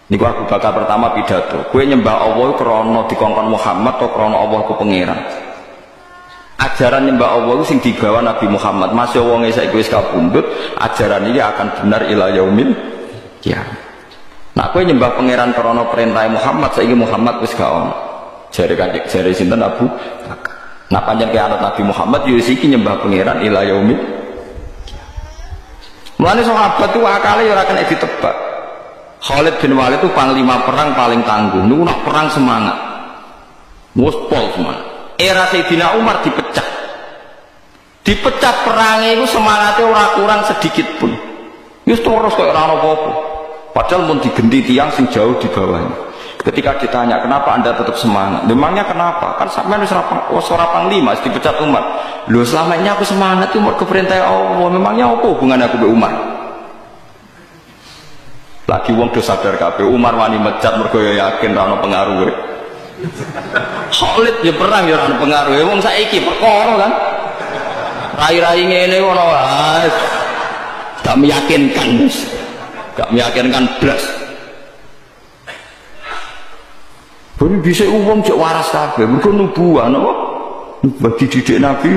niku Abu Bakar pertama pidato, kowe nyembah Allah krana dikongkon Muhammad atau krana Allah ku pangeran. Ajaran nyembah Allah sing digawa Nabi Muhammad, masih wonge saiki wis kabundut, ajaran ini akan benar ila yaumil kiamat. Nah kowe nyembah pangeran krana perintah Muhammad, saiki Muhammad wis gak ono. Jare sinten Abu Bakar. Nah panjang ke anut Nabi Muhammad yo iki nyembah pangeran ila yaumil kiamat. Mulane sahabat itu akale ora kena ditebak. Khalid bin Walid itu panglima perang paling tangguh. Niku nak perang semangat. Wes pol semangat. Era Sayyidina Umar dipecat. Dipecat perangnya itu semangatnya ora kurang sedikit pun. Wis terus kaya ora ono apa-apa. Padahal mun digenti tiang sing jauh di bawahnya. Ketika ditanya, "Kenapa Anda tetap semangat?" Memangnya kenapa? Kan sampean wis ora panglima, dipecat Umar. Lho selama ini aku semangat itu mergo perintah Allah. Memangnya apa hubungannya aku dengan Umar? Lagi wong do sadar kabeh Umar wani mecat mergo yakin ora ono pengaruhe. Khalid ya perang ya ora ono pengaruhe. Wong saiki perkara kan. Rai-rai ngene ngono wae. Gak meyakinkan. Gak meyakinkan blas. Bari bisa wong cek waras kabeh mergo nubuah napa? Bagi didik Nabi